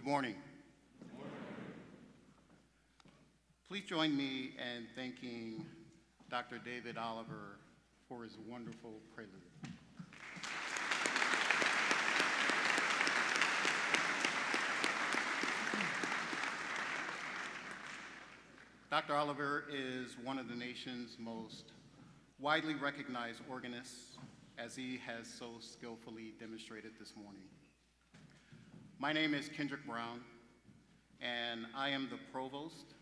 morning. Please join me in thanking Dr. David Oliver for his wonderful prelude. Dr. Oliver is one of the nation's most widely recognized organists, as he has so skillfully demonstrated this morning. My name is Kendrick Brown, and I am the Provost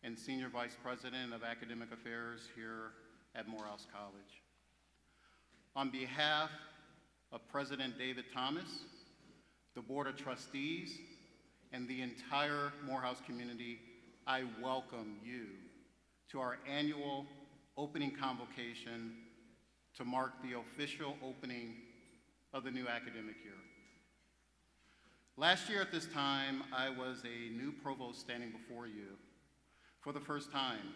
and Senior Vice President of Academic Affairs here at Morehouse College. On behalf of President David Thomas, the Board of Trustees, and the entire Morehouse community, I welcome you to our annual opening convocation to mark the official opening of the new academic year. Last year at this time, I was a new provost standing before you for the first time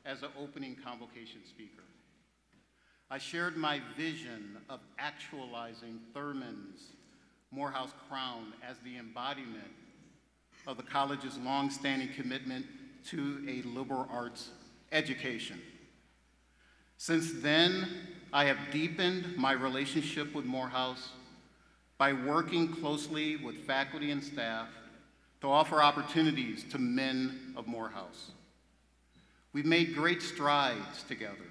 as an opening convocation speaker. I shared my vision of actualizing Thurman's Morehouse crown as the embodiment of the college's long-standing commitment to a liberal arts education. Since then, I have deepened my relationship with Morehouse by working closely with faculty and staff to offer opportunities to men of Morehouse. We've made great strides together.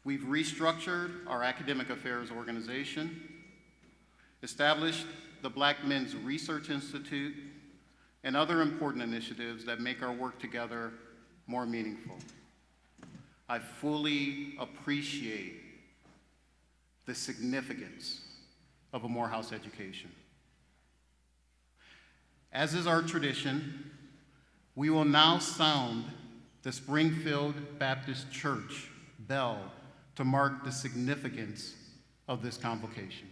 We've restructured our academic affairs organization, established the Black Men's Research Institute, and other important initiatives that make our work together more meaningful. I fully appreciate the significance of a Morehouse education. As is our tradition, we will now sound the Springfield Baptist Church bell to mark the significance of this convocation.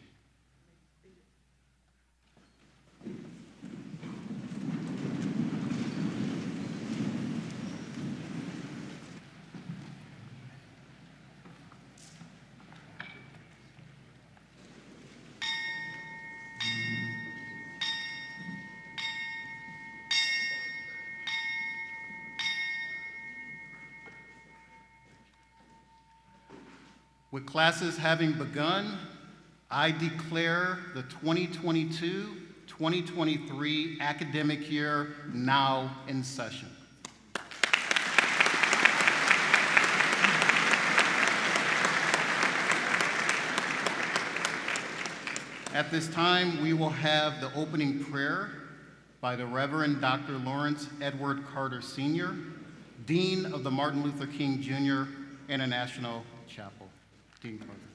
With classes having begun, I declare the 2022-2023 academic year now in session. At this time, we will have the opening prayer by the Reverend Dr. Lawrence Edward Carter Sr., Dean of the Martin Luther King Jr. International Chapel. Dean Carter.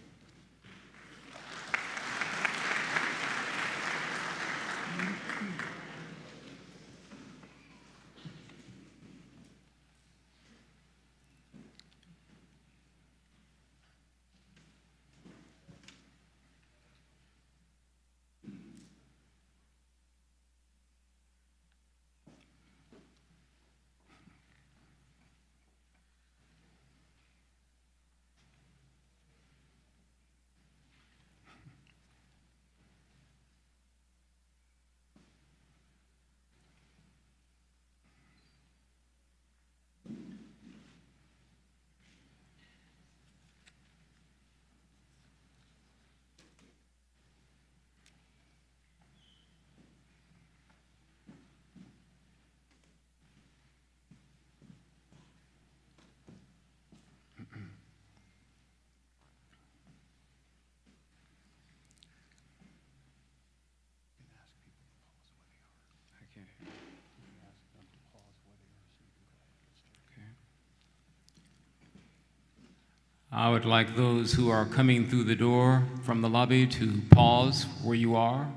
I would like those who are coming through the door from the lobby to pause where you are,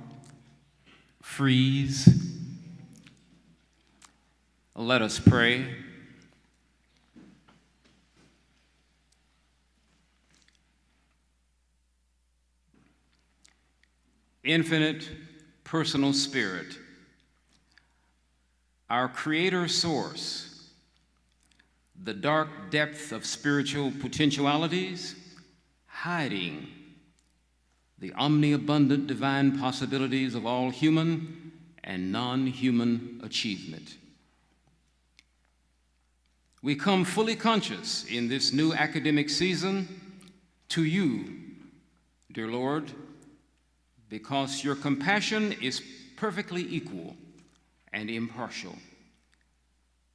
freeze. Let us pray. Infinite personal spirit, our creator source, the dark depth of spiritual potentialities, hiding the omniabundant divine possibilities of all human and non-human achievement. We come fully conscious in this new academic season to you, dear Lord, because your compassion is perfectly equal and impartial.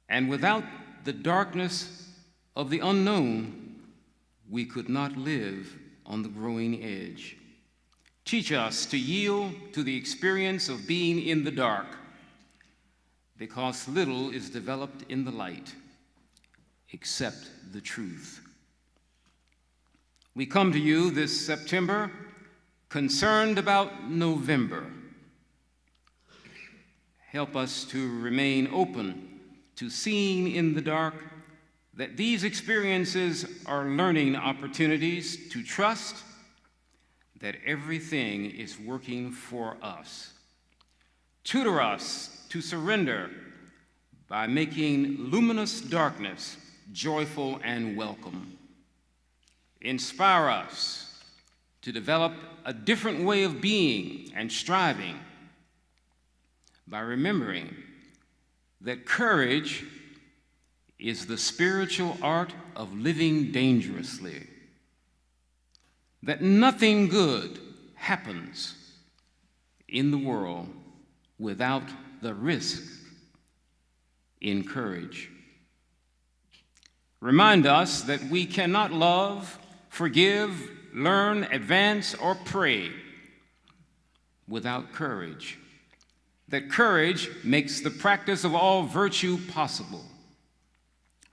And without the darkness of the unknown, we could not live on the growing edge. Teach us to yield to the experience of being in the dark, because little is developed in the light except the truth. We come to you this September concerned about November. Help us to remain open to seeing in the dark that these experiences are learning opportunities to trust that everything is working for us. Tutor us to surrender by making luminous darkness joyful and welcome. Inspire us to develop a different way of being and striving by remembering that courage is the spiritual art of living dangerously, that nothing good happens in the world without the risk in courage. Remind us that we cannot love, forgive, learn, advance, or pray without courage, that courage makes the practice of all virtue possible.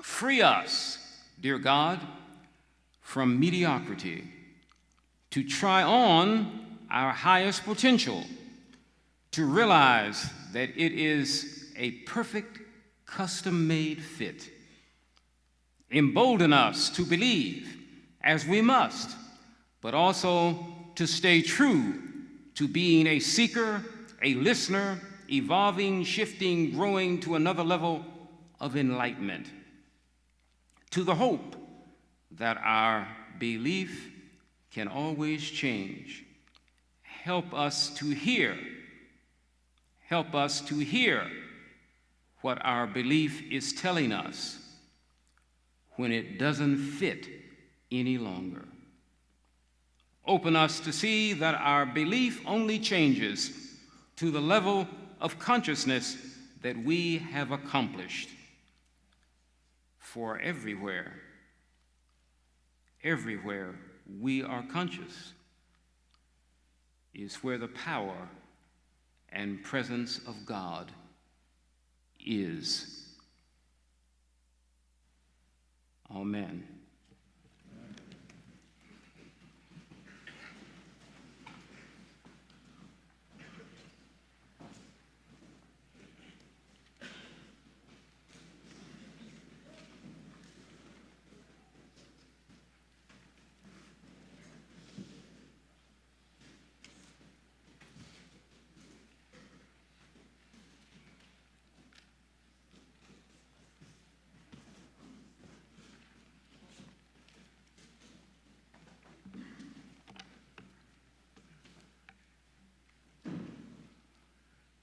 Free us, dear God, from mediocrity to try on our highest potential, to realize that it is a perfect custom-made fit. Embolden us to believe as we must, but also to stay true to being a seeker, a listener, evolving, shifting, growing to another level of enlightenment, to the hope that our belief can always change. Help us to hear. Help us to hear what our belief is telling us when it doesn't fit any longer. Open us to see that our belief only changes to the level of consciousness that we have accomplished. For everywhere we are conscious is where the power and presence of God is. Amen.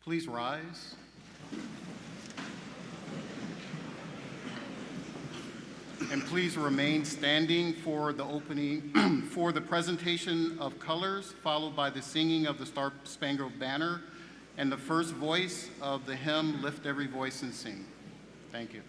Please rise. And please remain standing for the opening, for the presentation of colors, followed by the singing of the Star-Spangled Banner and the first voice of the hymn, Lift Every Voice and Sing. Thank you.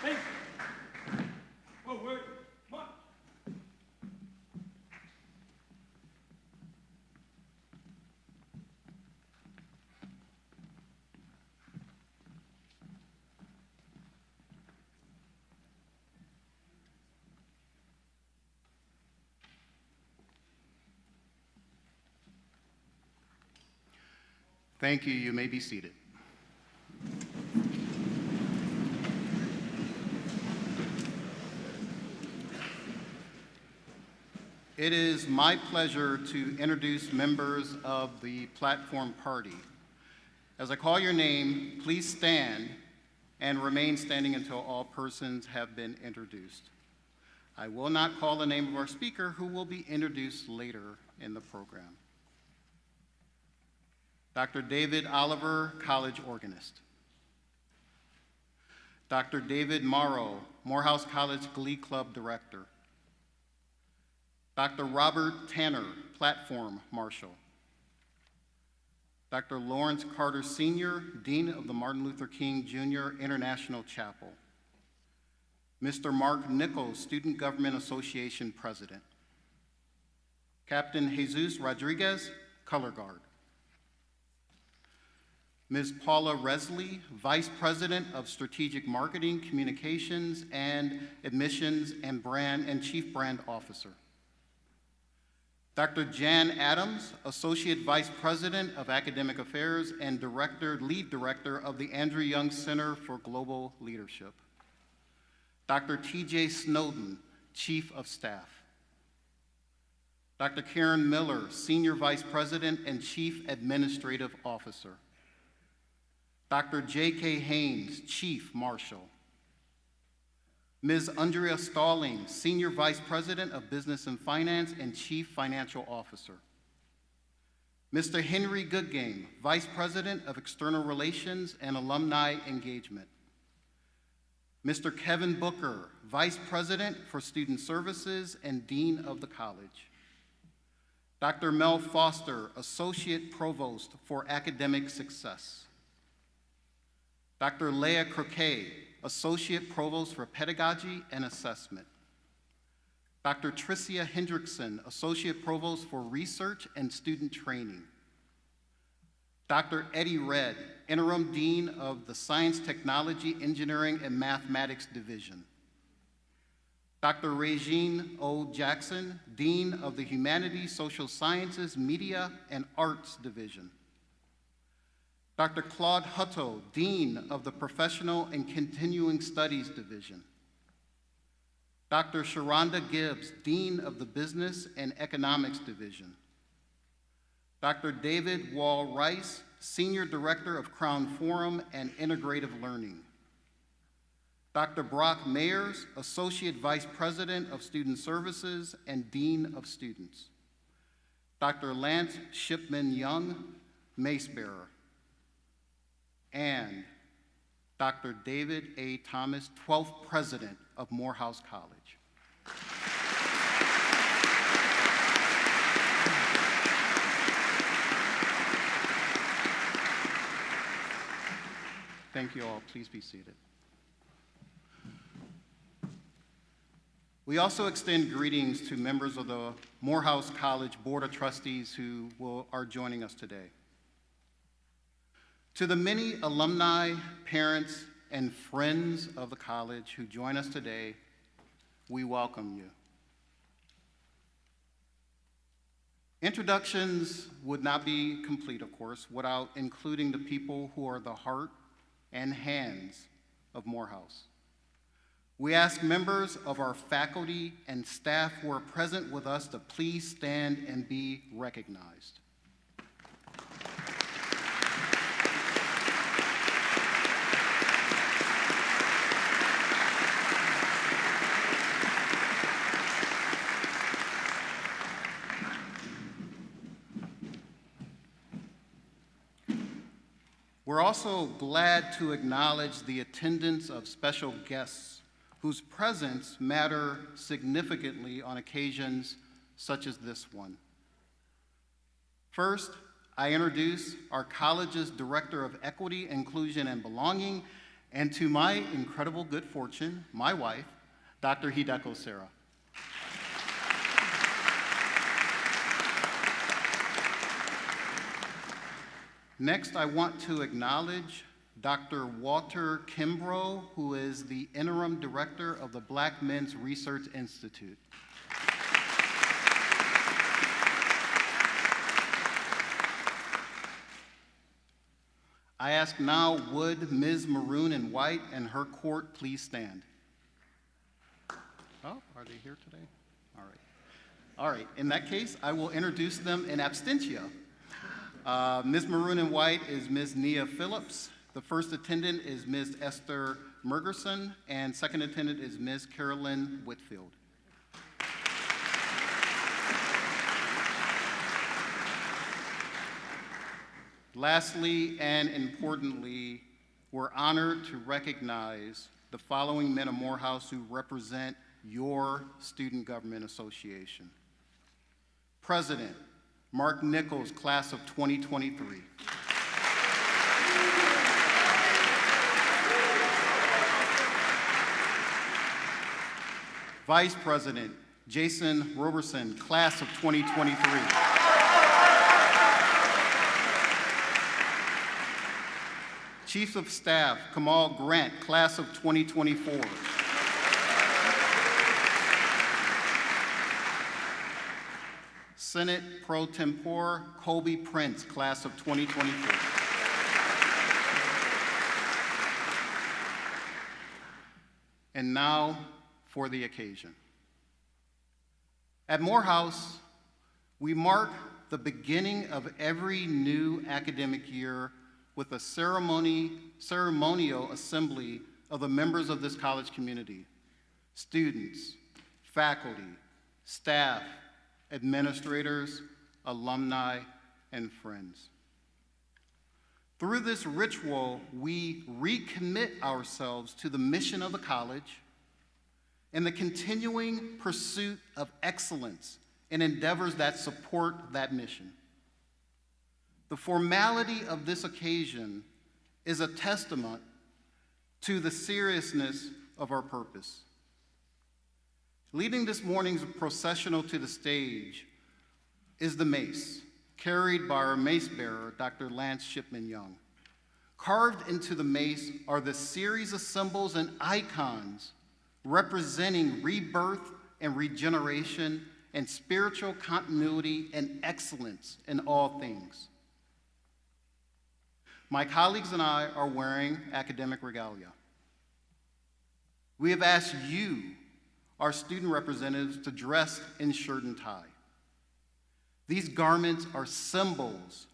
Hey! Whoa, wait, come on. Thank you. You may be seated. It is my pleasure to introduce members of the platform party. As I call your name, please stand and remain standing until all persons have been introduced. I will not call the name of our speaker, who will be introduced later in the program. Dr. David Oliver, college organist. Dr. David Morrow, Morehouse College Glee Club director. Dr. Robert Tanner, platform marshal. Dr. Lawrence Carter Sr., Dean of the Martin Luther King Jr. International Chapel. Mr. Mark Nichols, Student Government Association President. Captain Jesus Rodriguez, color guard. Ms. Paula Resley, Vice President of Strategic Marketing, Communications, and Admissions and Chief Brand Officer. Dr. Jan Adams, Associate Vice President of Academic Affairs and Lead Director of the Andrew Young Center for Global Leadership. Dr. T.J. Snowden, Chief of Staff. Dr. Karen Miller, Senior Vice President and Chief Administrative Officer. Dr. J.K. Haynes, Chief Marshal. Ms. Andrea Stalling, Senior Vice President of Business and Finance and Chief Financial Officer. Mr. Henry Goodgame, Vice President of External Relations and Alumni Engagement. Mr. Kevin Booker, Vice President for Student Services and Dean of the College. Dr. Mel Foster, Associate Provost for Academic Success. Dr. Leah Croquet, Associate Provost for Pedagogy and Assessment. Dr. Tricia Hendrickson, Associate Provost for Research and Student Training. Dr. Eddie Redd, Interim Dean of the Science, Technology, Engineering, and Mathematics Division. Dr. Regine O. Jackson, Dean of the Humanities, Social Sciences, Media, and Arts Division. Dr. Claude Hutto, Dean of the Professional and Continuing Studies Division. Dr. Sharonda Gibbs, Dean of the Business and Economics Division. Dr. David Wall Rice, Senior Director of Crown Forum and Integrative Learning. Dr. Brock Mayers, Associate Vice President of Student Services and Dean of Students. Dr. Lance Shipman Young, Mace Bearer. And Dr. David A. Thomas, 12th President of Morehouse College. Thank you all. Please be seated. We also extend greetings to members of the Morehouse College Board of Trustees who are joining us today. To the many alumni, parents, and friends of the college who join us today, we welcome you. Introductions would not be complete, of course, without including the people who are the heart and hands of Morehouse. We ask members of our faculty and staff who are present with us to please stand and be recognized. We're also glad to acknowledge the attendance of special guests whose presence matter significantly on occasions such as this one. First, I introduce our college's Director of Equity, Inclusion, and Belonging, and to my incredible good fortune, my wife, Dr. Hideko Sarah. Next, I want to acknowledge Dr. Walter Kimbrough, who is the Interim Director of the Black Men's Research Institute. I ask now, would Ms. Maroon in White and her court please stand? Oh, are they here today? All right. All right, in that case, I will introduce them in absentia. Ms. Maroon in White is Ms. Nia Phillips. The first attendant is Ms. Esther Mergerson, and second attendant is Ms. Carolyn Whitfield. Lastly and importantly, we're honored to recognize the following men of Morehouse who represent your Student Government Association. President Mark Nichols, class of 2023. Vice President Jason Roberson, class of 2023. Chief of Staff Kamal Grant, class of 2024. Senate Pro Tempore Colby Prince, class of 2024. And now for the occasion. At Morehouse, we mark the beginning of every new academic year with a ceremonial assembly of the members of this college community, students, faculty, staff, administrators, alumni, and friends. Through this ritual, we recommit ourselves to the mission of the college and the continuing pursuit of excellence in endeavors that support that mission. The formality of this occasion is a testament to the seriousness of our purpose. Leading this morning's processional to the stage is the mace, carried by our mace bearer, Dr. Lance Shipman Young. Carved into the mace are the series of symbols and icons representing rebirth and regeneration and spiritual continuity and excellence in all things. My colleagues and I are wearing academic regalia. We have asked you, our student representatives, to dress in shirt and tie. These garments are symbols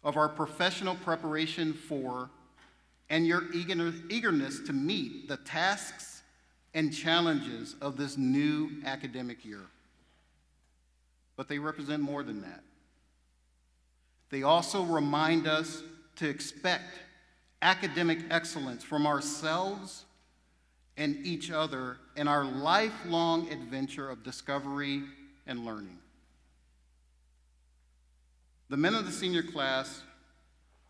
of our professional preparation for and your eagerness to meet the tasks and challenges of this new academic year. But they represent more than that. They also remind us to expect academic excellence from ourselves and each other in our lifelong adventure of discovery and learning. The men of the senior class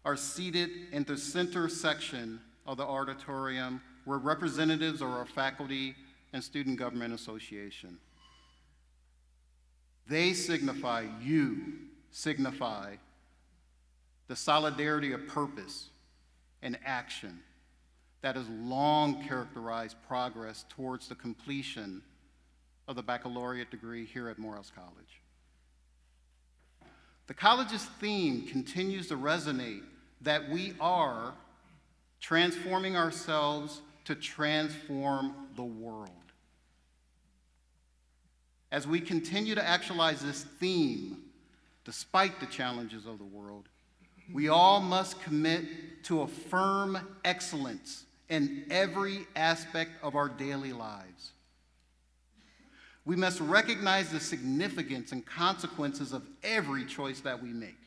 are seated in the center section of the auditorium where representatives of our faculty and Student Government Association. They signify, you signify, the solidarity of purpose and action that has long characterized progress towards the completion of the baccalaureate degree here at Morehouse College. The college's theme continues to resonate that we are transforming ourselves to transform the world. As we continue to actualize this theme, despite the challenges of the world, we all must commit to a firm excellence in every aspect of our daily lives. We must recognize the significance and consequences of every choice that we make,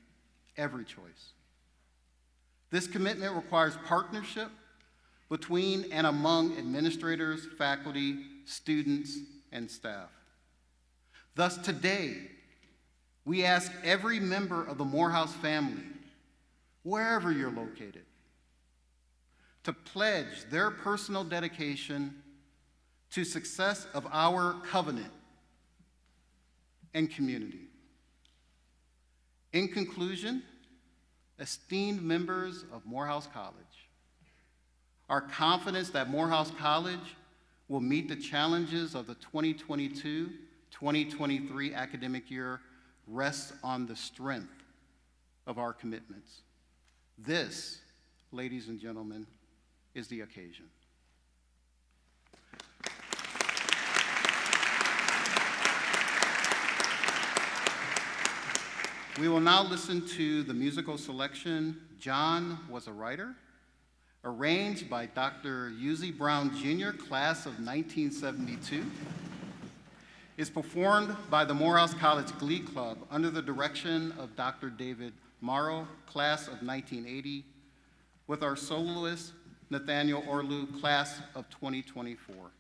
every choice. This commitment requires partnership between and among administrators, faculty, students, and staff. Thus, today, we ask every member of the Morehouse family, wherever you're located, to pledge their personal dedication to success of our covenant and community. In conclusion, esteemed members of Morehouse College, our confidence that Morehouse College will meet the challenges of the 2022-2023 academic year rests on the strength of our commitments. This, ladies and gentlemen, is the occasion. We will now listen to the musical selection, John Was a Writer, arranged by Dr. Uzee Brown Jr., class of 1972. It's performed by the Morehouse College Glee Club under the direction of Dr. David Morrow, class of 1980, with our soloist, Nathaniel Orlu, class of 2024.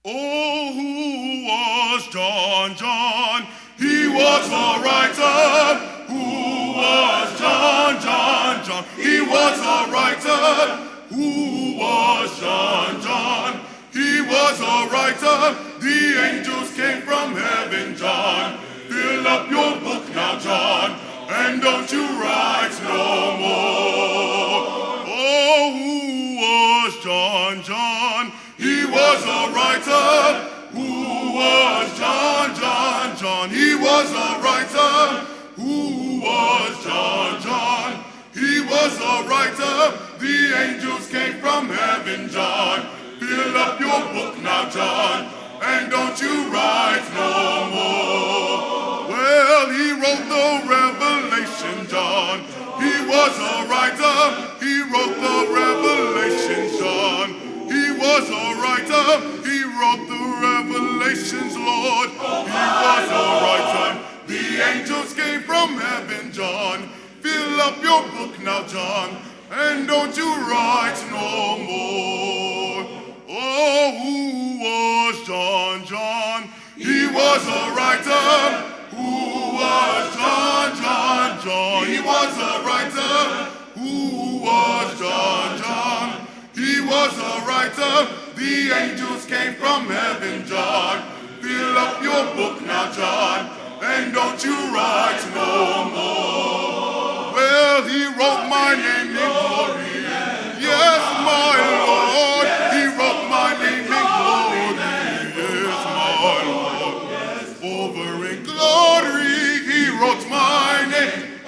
Oh, who was John? John, he was a writer. Who was John? John, John, he was a writer. Who was John? John, he was a writer. The angels came from heaven, John. Fill up your book now, John, and don't you write no more. Oh, who was John? John, he was a writer. Who was John? John, John, he was a writer. Who was John? John, he was a writer. The angels came from heaven, John. Fill up your book now, John, and don't you write no more. Well, he wrote the Revelation, John. He was a writer. He wrote the Revelation, John. He was a writer, he wrote the Revelations, Lord. He was a writer, the angels came from heaven, John. Fill up your book now, John, and don't you write no more. Oh, who was John? John, he was a writer. Who was John? John, John, he was a writer. Who was John? John, he was a writer. The angels came from heaven, John. Fill up your book now, John, and don't you write no more. Well, he wrote my name in glory. Yes, my Lord. He wrote my name in glory. Yes, my Lord. Over in glory, he wrote my name.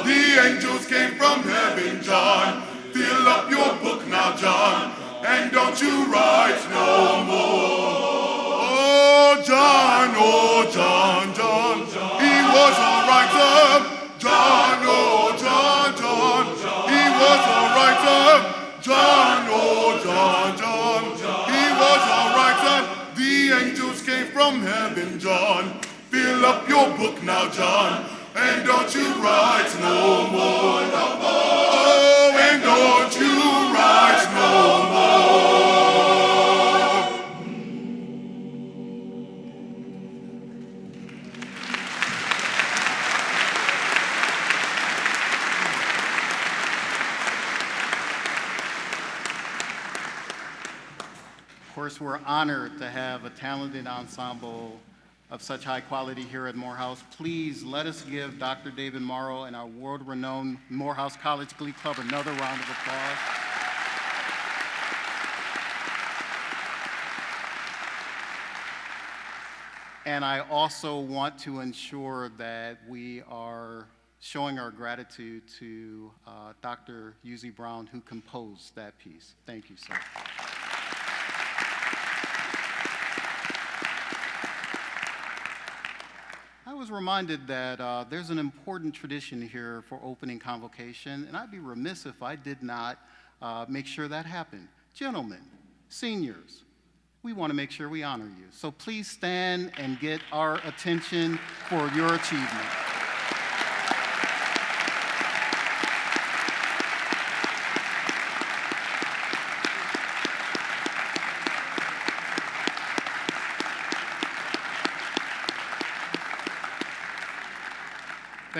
The angels came from heaven, John. Fill up your book now, John, and don't you write no more. Oh, John, John, John, he was a writer. John, oh, John, John, he was a writer. John, oh, John, John, he was a writer. The angels came from heaven, John. Fill up your book now, John, and don't you write no more. Oh, and don't you write no more. Of course, we're honored to have a talented ensemble of such high quality here at Morehouse. Please let us give Dr. David Morrow and our world-renowned Morehouse College Glee Club another round of applause. And I also want to ensure that we are showing our gratitude to Dr. Uzee Brown, who composed that piece. Thank you, sir. I was reminded that there's an important tradition here for opening convocation, and I'd be remiss if I did not make sure that happened. Gentlemen, seniors, we want to make sure we honor you. So please stand and get our attention for your achievement.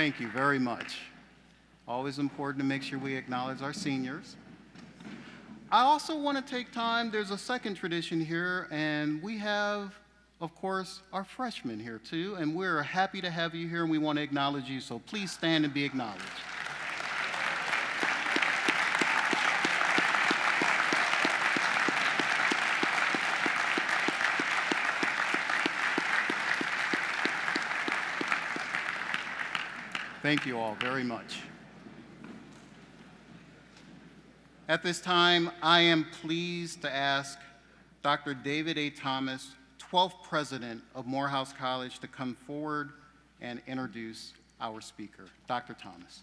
Thank you very much. Always important to make sure we acknowledge our seniors. I also want to take time, there's a second tradition here, and we have, of course, our freshmen here too, and we're happy to have you here and we want to acknowledge you, so please stand and be acknowledged. Thank you all very much. At this time, I am pleased to ask Dr. David A. Thomas, 12th President of Morehouse College, to come forward and introduce our speaker. Dr. Thomas.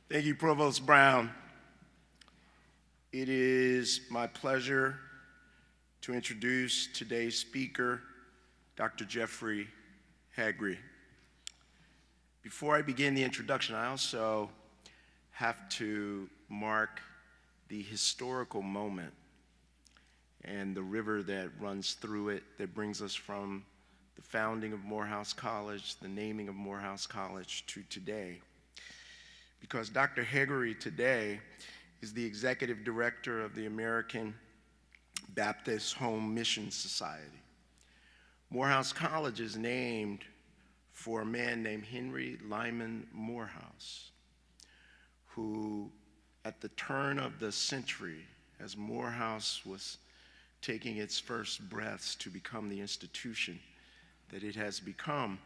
Thank you, Provost Brown. It is my pleasure to introduce today's speaker, Dr. Jeffrey Haggry. Before I begin the introduction, I also have to mark the historical moment and the river that runs through it that brings us from the founding of Morehouse College, the naming of Morehouse College, to today. Because Dr. Haggry today is the executive director of the American Baptist Home Mission Society. Morehouse College is named for a man named Henry Lyman Morehouse, who at the turn of the century, as Morehouse was taking its first breaths to become the institution that it has become,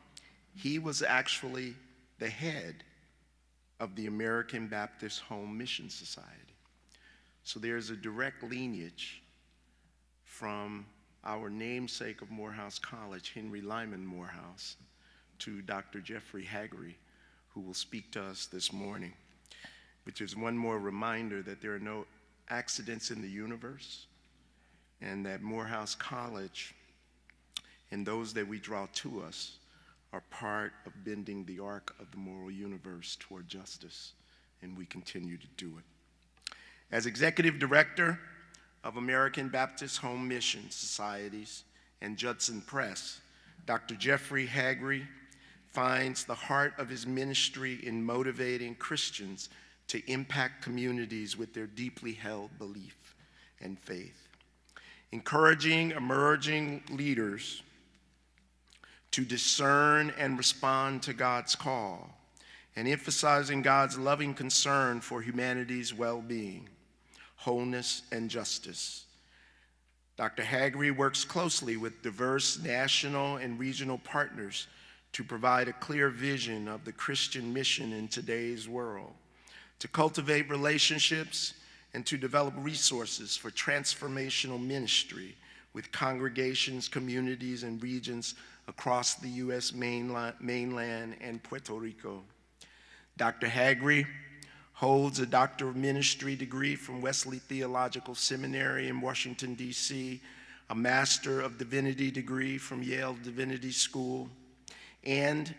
he was actually the head of the American Baptist Home Mission Society. So there's a direct lineage from our namesake of Morehouse College, Henry Lyman Morehouse, to Dr. Jeffrey Haggry, who will speak to us this morning, which is one more reminder that there are no accidents in the universe, and that Morehouse College and those that we draw to us are part of bending the arc of the moral universe toward justice, and we continue to do it. As executive director of American Baptist Home Mission Societies and Judson Press, Dr. Jeffrey Haggry finds the heart of his ministry in motivating Christians to impact communities with their deeply held belief and faith, encouraging emerging leaders to discern and respond to God's call, and emphasizing God's loving concern for humanity's well-being, wholeness, and justice. Dr. Haggry works closely with diverse national and regional partners to provide a clear vision of the Christian mission in today's world, to cultivate relationships and to develop resources for transformational ministry with congregations, communities, and regions across the U.S. mainland and Puerto Rico. Dr. Haggry holds a Doctor of Ministry degree from Wesley Theological Seminary in Washington, D.C., a Master of Divinity degree from Yale Divinity School, and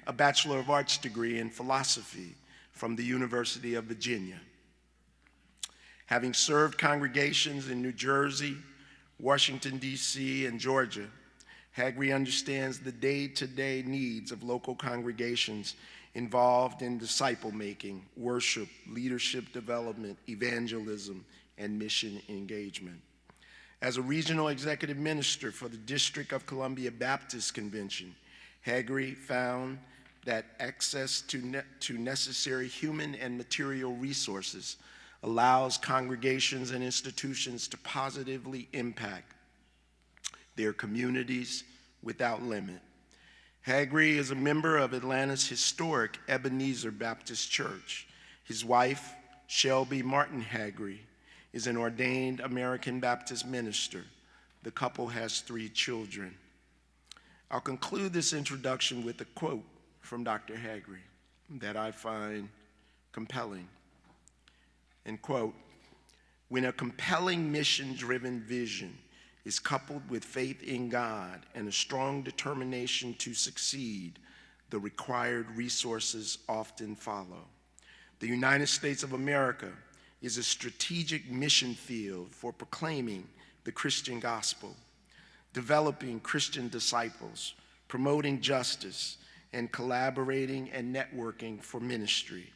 a Bachelor of Arts degree in philosophy from the University of Virginia. Having served congregations in New Jersey, Washington, D.C., and Georgia, Haggry understands the day-to-day needs of local congregations involved in disciple-making, worship, leadership development, evangelism, and mission engagement. As a regional executive minister for the District of Columbia Baptist Convention, Haggry found that access to necessary human and material resources allows congregations and institutions to positively impact their communities without limit. Haggry is a member of Atlanta's historic Ebenezer Baptist Church. His wife, Shelby Martin Haggry, is an ordained American Baptist minister. The couple has 3 children. I'll conclude this introduction with a quote from Dr. Haggry that I find compelling. And quote, "When a compelling mission-driven vision is coupled with faith in God and a strong determination to succeed, the required resources often follow. The United States of America is a strategic mission field for proclaiming the Christian gospel, developing Christian disciples, promoting justice, and collaborating and networking for ministry.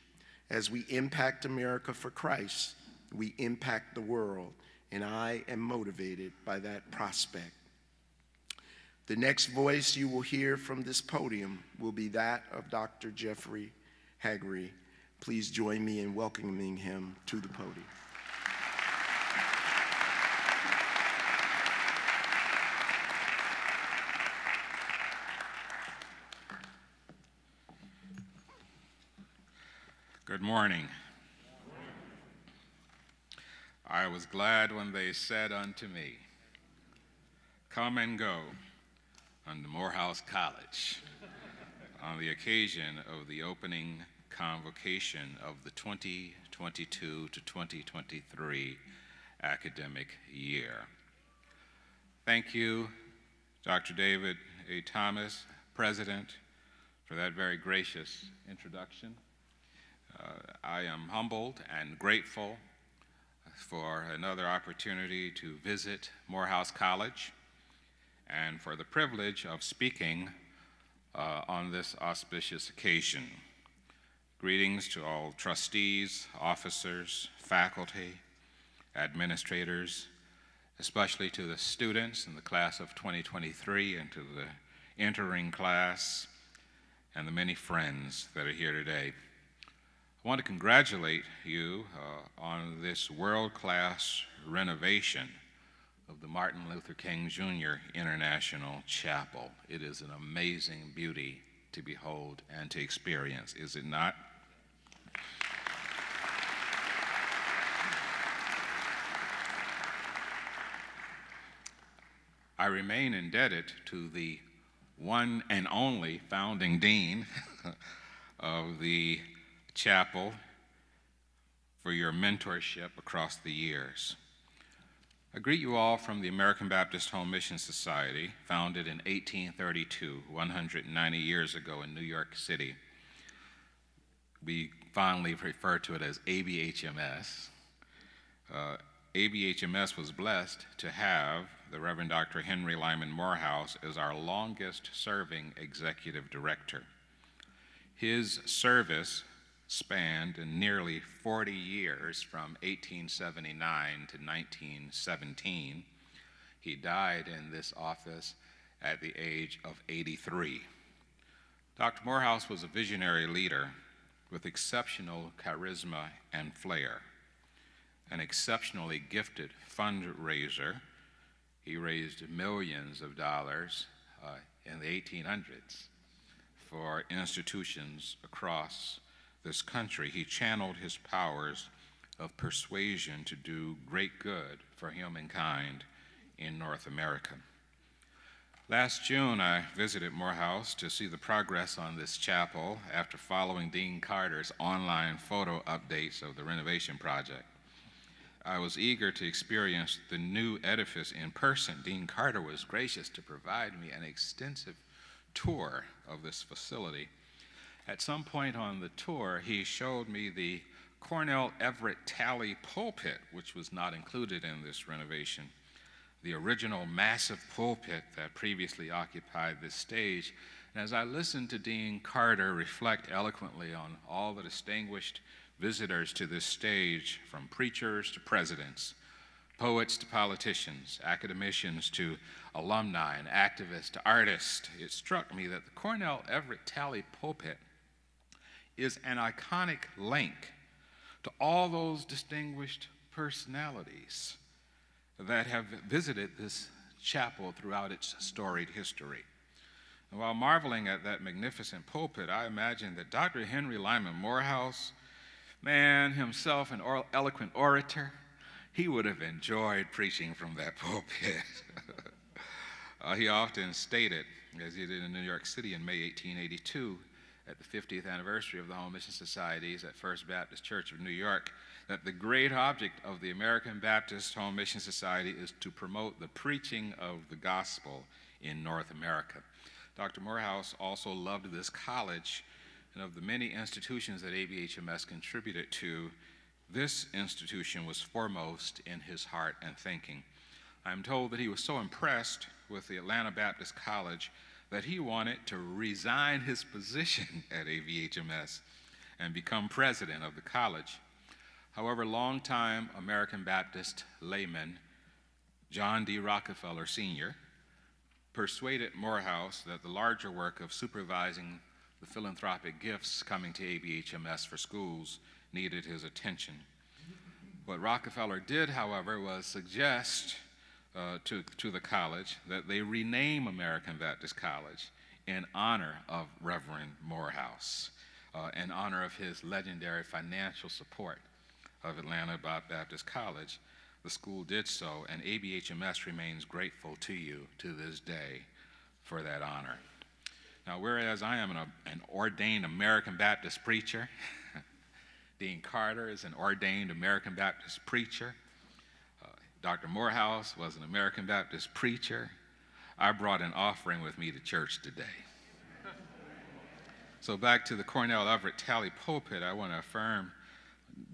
As we impact America for Christ, we impact the world, and I am motivated by that prospect. The next voice you will hear from this podium will be that of Dr. Jeffrey Haggerty. Please join me in welcoming him to the podium. Good morning. I was glad when they said unto me, come and go unto Morehouse College on the occasion of the opening convocation of the 2022 to 2023 academic year. Thank you, Dr. David A. Thomas, President, for that very gracious introduction. I am humbled and grateful for another opportunity to visit Morehouse College and for the privilege of speaking on this auspicious occasion. Greetings to all trustees, officers, faculty, administrators, especially to the students in the class of 2023 and to the entering class and the many friends that are here today. I want to congratulate you on this world-class renovation of the Martin Luther King Jr. International Chapel. It is an amazing beauty to behold and to experience, is it not? I remain indebted to the one and only founding dean of the chapel for your mentorship across the years. I greet you all from the American Baptist Home Mission Society, founded in 1832, 190 years ago in New York City. We fondly refer to it as ABHMS. ABHMS was blessed to have the Reverend Dr. Henry Lyman Morehouse as our longest serving executive director. His service spanned nearly 40 years from 1879 to 1917. He died in this office at the age of 83. Dr. Morehouse was a visionary leader with exceptional charisma and flair, an exceptionally gifted fundraiser. He raised millions of dollars in the 1800s for institutions across this country. He channeled his powers of persuasion to do great good for humankind in North America. Last June, I visited Morehouse to see the progress on this chapel after following Dean Carter's online photo updates of the renovation project. I was eager to experience the new edifice in person. Dean Carter was gracious to provide me an extensive tour of this facility. At some point on the tour, he showed me the Cornell Everett Talley pulpit, which was not included in this renovation, the original massive pulpit that previously occupied this stage. And as I listened to Dean Carter reflect eloquently on all the distinguished visitors to this stage, from preachers to presidents, poets to politicians, academicians to alumni and activists to artists, it struck me that the Cornell Everett Talley pulpit is an iconic link to all those distinguished personalities that have visited this chapel throughout its storied history. And while marveling at that magnificent pulpit, I imagined that Dr. Henry Lyman Morehouse, man, himself an eloquent orator, he would have enjoyed preaching from that pulpit. He often stated, as he did in New York City in May 1882, at the 50th anniversary of the Home Mission Societies at First Baptist Church of New York, that the great object of the American Baptist Home Mission Society is to promote the preaching of the gospel in North America. Dr. Morehouse also loved this college, and of the many institutions that ABHMS contributed to, this institution was foremost in his heart and thinking. I'm told that he was so impressed with the Atlanta Baptist College that he wanted to resign his position at AVHMS and become president of the college. However, longtime American Baptist layman John D. Rockefeller Sr. persuaded Morehouse that the larger work of supervising the philanthropic gifts coming to AVHMS for schools needed his attention. What Rockefeller did, however, was suggest to the college that they rename American Baptist College in honor of Reverend Morehouse, in honor of his legendary financial support of Atlanta Baptist College. The school did so, and ABHMS remains grateful to you to this day for that honor. Now, whereas I am an ordained American Baptist preacher, Dean Carter is an ordained American Baptist preacher, Dr. Morehouse was an American Baptist preacher, I brought an offering with me to church today. So back to the Cornell Everett Tally pulpit, I want to affirm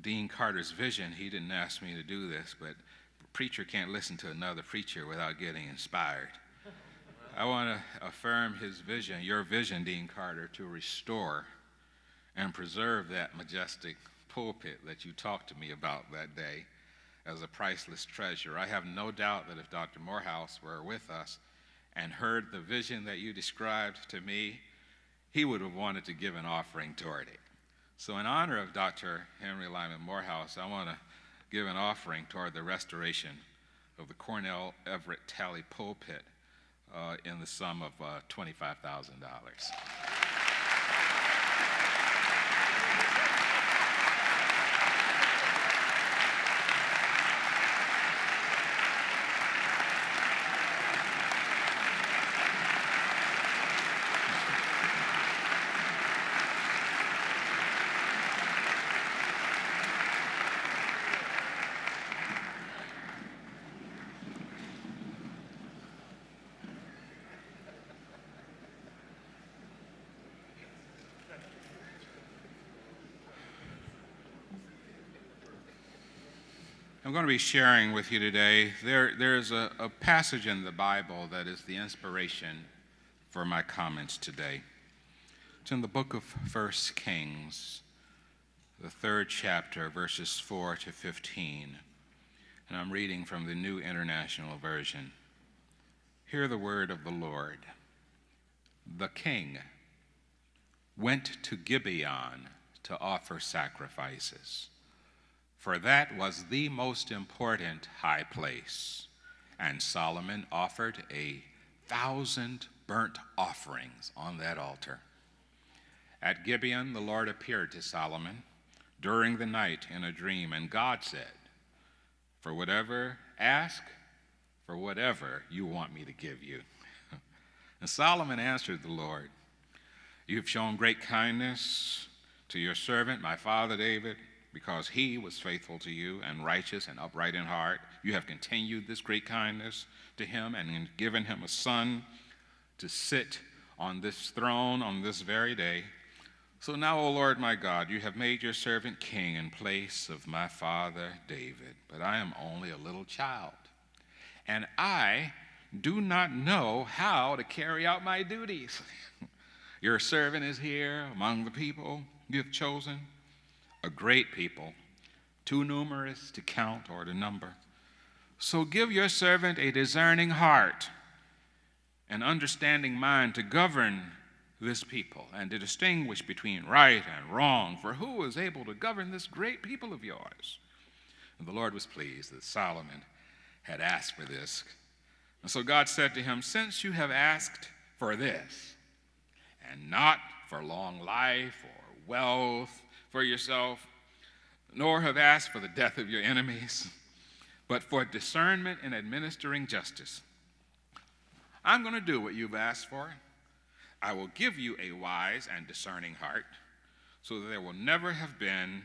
Dean Carter's vision. He didn't ask me to do this, but a preacher can't listen to another preacher without getting inspired. I want to affirm his vision, your vision, Dean Carter, to restore and preserve that majestic pulpit that you talked to me about that day as a priceless treasure. I have no doubt that if Dr. Morehouse were with us and heard the vision that you described to me, he would have wanted to give an offering toward it. So in honor of Dr. Henry Lyman Morehouse, I want to give an offering toward the restoration of the Cornell Everett Tally pulpit in the sum of $25,000. I'm going to be sharing with you today, there's a passage in the Bible that is the inspiration for my comments today. It's in the book of 1 Kings, the 3rd chapter, verses 4 to 15. And I'm reading from the New International Version. Hear the word of the Lord. The king went to Gibeon to offer sacrifices, for that was the most important high place. And Solomon offered 1,000 burnt offerings on that altar. At Gibeon, the Lord appeared to Solomon during the night in a dream, and God said, ask for whatever you want me to give you. And Solomon answered the Lord, you have shown great kindness to your servant, my father David, because he was faithful to you and righteous and upright in heart. You have continued this great kindness to him and given him a son to sit on this throne on this very day. So now, O Lord my God, you have made your servant king in place of my father David, but I am only a little child, and I do not know how to carry out my duties. Your servant is here among the people you have chosen, a great people, too numerous to count or to number. So give your servant a discerning heart, an understanding mind to govern this people and to distinguish between right and wrong, for who is able to govern this great people of yours? And the Lord was pleased that Solomon had asked for this. And so God said to him, since you have asked for this, and not for long life or wealth for yourself, nor have asked for the death of your enemies, but for discernment in administering justice, I'm going to do what you've asked for. I will give you a wise and discerning heart, so that there will never have been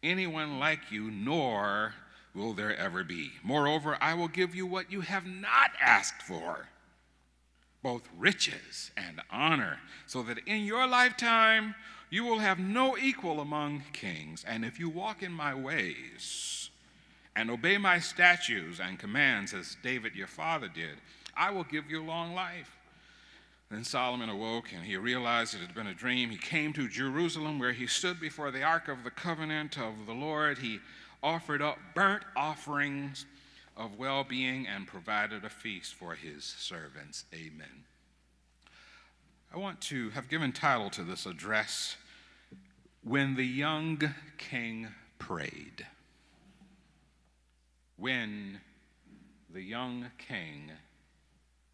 anyone like you, nor will there ever be. Moreover, I will give you what you have not asked for, both riches and honor, so that in your lifetime you will have no equal among kings. And if you walk in my ways and obey my statutes and commands as David your father did, I will give you long life. Then Solomon awoke, and he realized it had been a dream. He came to Jerusalem, where he stood before the ark of the covenant of the Lord. He offered up burnt offerings of well-being and provided a feast for his servants. Amen. I want to have given title to this address, When the Young King Prayed. When the young king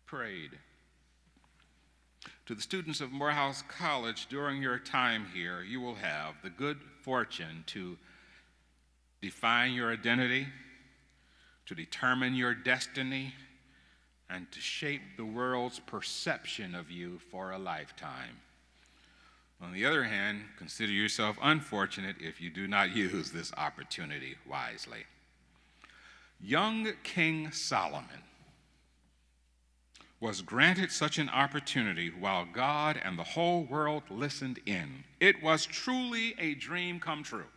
prayed. To the students of Morehouse College, during your time here, you will have the good fortune to define your identity, to determine your destiny, and to shape the world's perception of you for a lifetime. On the other hand, consider yourself unfortunate if you do not use this opportunity wisely. Young King Solomon was granted such an opportunity while God and the whole world listened in. It was truly a dream come true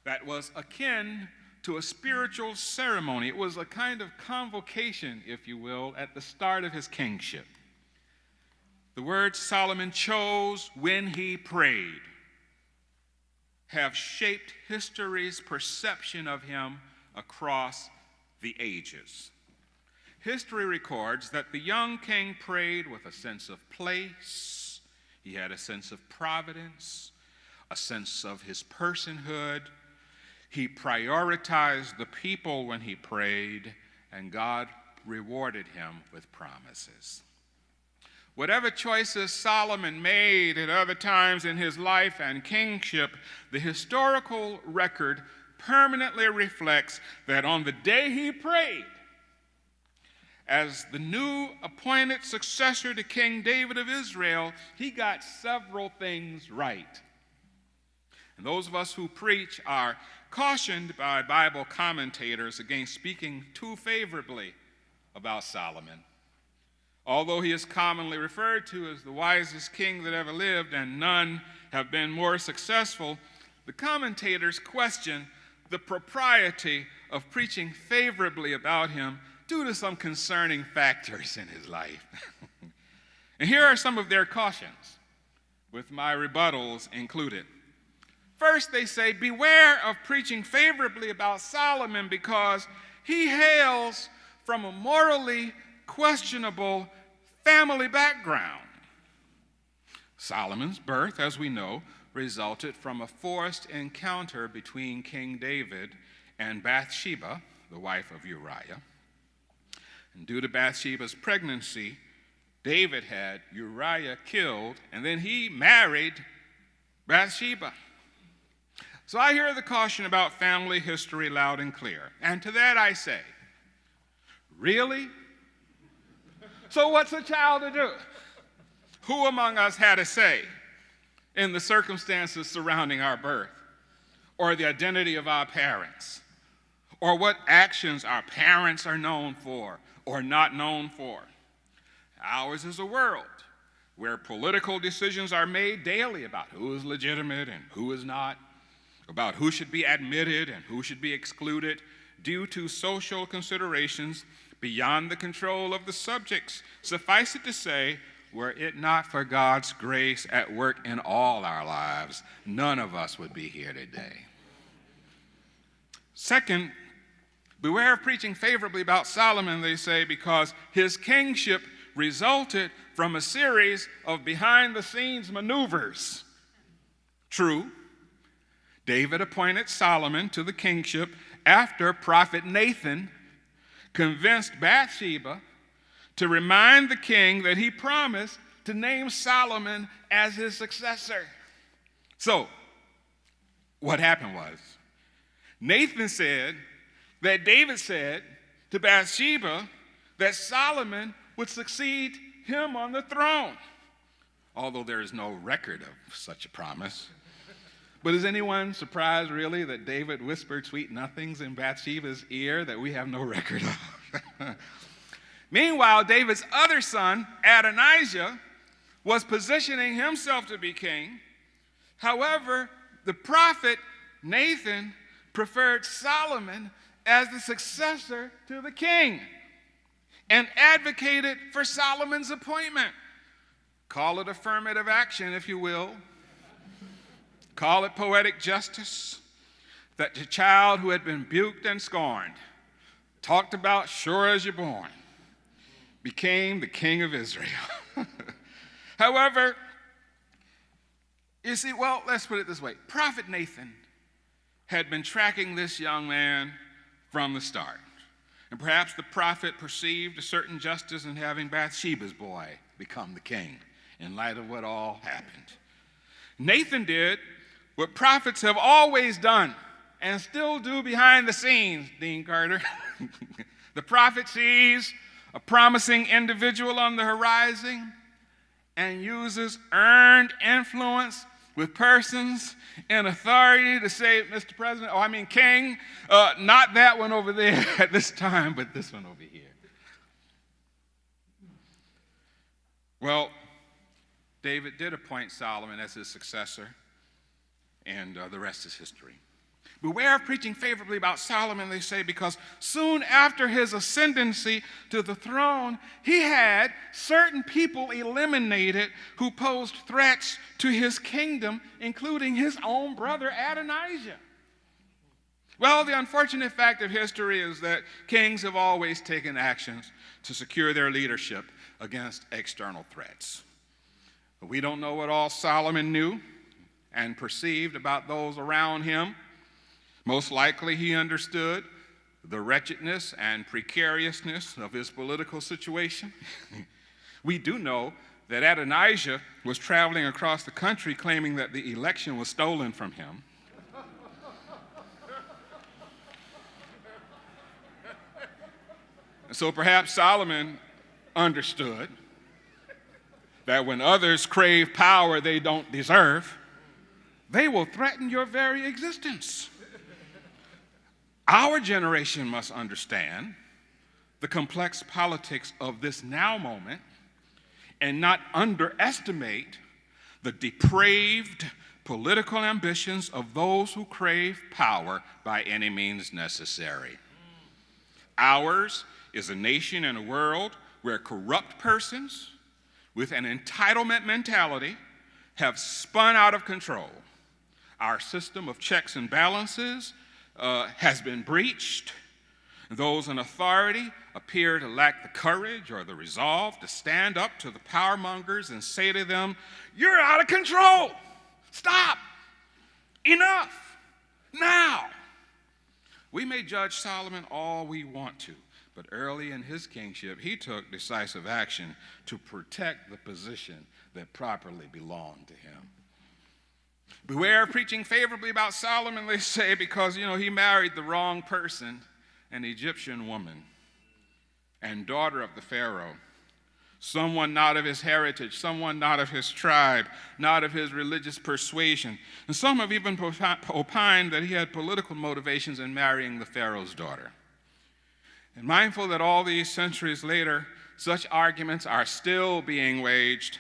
that was akin to a spiritual ceremony. It was a kind of convocation, if you will, at the start of his kingship. The words Solomon chose when he prayed have shaped history's perception of him across the ages. History records that the young king prayed with a sense of place. He had a sense of providence, a sense of his personhood. He prioritized the people when he prayed, and God rewarded him with promises. Whatever choices Solomon made at other times in his life and kingship, the historical record permanently reflects that on the day he prayed, as the new appointed successor to King David of Israel, he got several things right. And those of us who preach are cautioned by Bible commentators against speaking too favorably about Solomon. Although he is commonly referred to as the wisest king that ever lived, and none have been more successful, the commentators question the propriety of preaching favorably about him due to some concerning factors in his life. And here are some of their cautions, with my rebuttals included. First, they say, beware of preaching favorably about Solomon because he hails from a morally questionable family background. Solomon's birth, as we know, resulted from a forced encounter between King David and Bathsheba, the wife of Uriah. And due to Bathsheba's pregnancy, David had Uriah killed, and then he married Bathsheba. So I hear the caution about family history loud and clear. And to that I say, really? So what's a child to do? Who among us had a say in the circumstances surrounding our birth, or the identity of our parents, or what actions our parents are known for or not known for? Ours is a world where political decisions are made daily about who is legitimate and who is not, about who should be admitted and who should be excluded due to social considerations beyond the control of the subjects. Suffice it to say, were it not for God's grace at work in all our lives, none of us would be here today. Second, beware of preaching favorably about Solomon, they say, because his kingship resulted from a series of behind-the-scenes maneuvers. True, David appointed Solomon to the kingship after prophet Nathan convinced Bathsheba to remind the king that he promised to name Solomon as his successor. So, what happened was, Nathan said that David said to Bathsheba that Solomon would succeed him on the throne, although there is no record of such a promise. But is anyone surprised, really, that David whispered sweet nothings in Bathsheba's ear that we have no record of? Meanwhile, David's other son, Adonijah, was positioning himself to be king. However, the prophet Nathan preferred Solomon as the successor to the king and advocated for Solomon's appointment. Call it affirmative action, if you will. Call it poetic justice, that the child who had been buked and scorned, talked about sure as you're born, became the king of Israel. However, you see, well, let's put it this way. Prophet Nathan had been tracking this young man from the start. And perhaps the prophet perceived a certain justice in having Bathsheba's boy become the king in light of what all happened. Nathan did what prophets have always done and still do behind the scenes, Dean Carter. The prophet sees a promising individual on the horizon and uses earned influence with persons in authority to say, Mr. President, King, not that one over there at this time, but this one over here. Well, David did appoint Solomon as his successor, and the rest is history. Beware of preaching favorably about Solomon, they say, because soon after his ascendancy to the throne, he had certain people eliminated who posed threats to his kingdom, including his own brother Adonijah. Well, the unfortunate fact of history is that kings have always taken actions to secure their leadership against external threats. We don't know what all Solomon knew and perceived about those around him. Most likely he understood the wretchedness and precariousness of his political situation. We do know that Adonijah was traveling across the country claiming that the election was stolen from him. So perhaps Solomon understood that when others crave power they don't deserve, they will threaten your very existence. Our generation must understand the complex politics of this now moment and not underestimate the depraved political ambitions of those who crave power by any means necessary. Ours is a nation and a world where corrupt persons with an entitlement mentality have spun out of control. Our system of checks and balances has been breached. Those in authority appear to lack the courage or the resolve to stand up to the power mongers and say to them, "You're out of control. Stop. Enough. Now." We may judge Solomon all we want to, but early in his kingship, he took decisive action to protect the position that properly belonged to him. Beware of preaching favorably about Solomon, they say, because, he married the wrong person, an Egyptian woman and daughter of the Pharaoh, someone not of his heritage, someone not of his tribe, not of his religious persuasion. And some have even opined that he had political motivations in marrying the Pharaoh's daughter. And mindful that all these centuries later, such arguments are still being waged,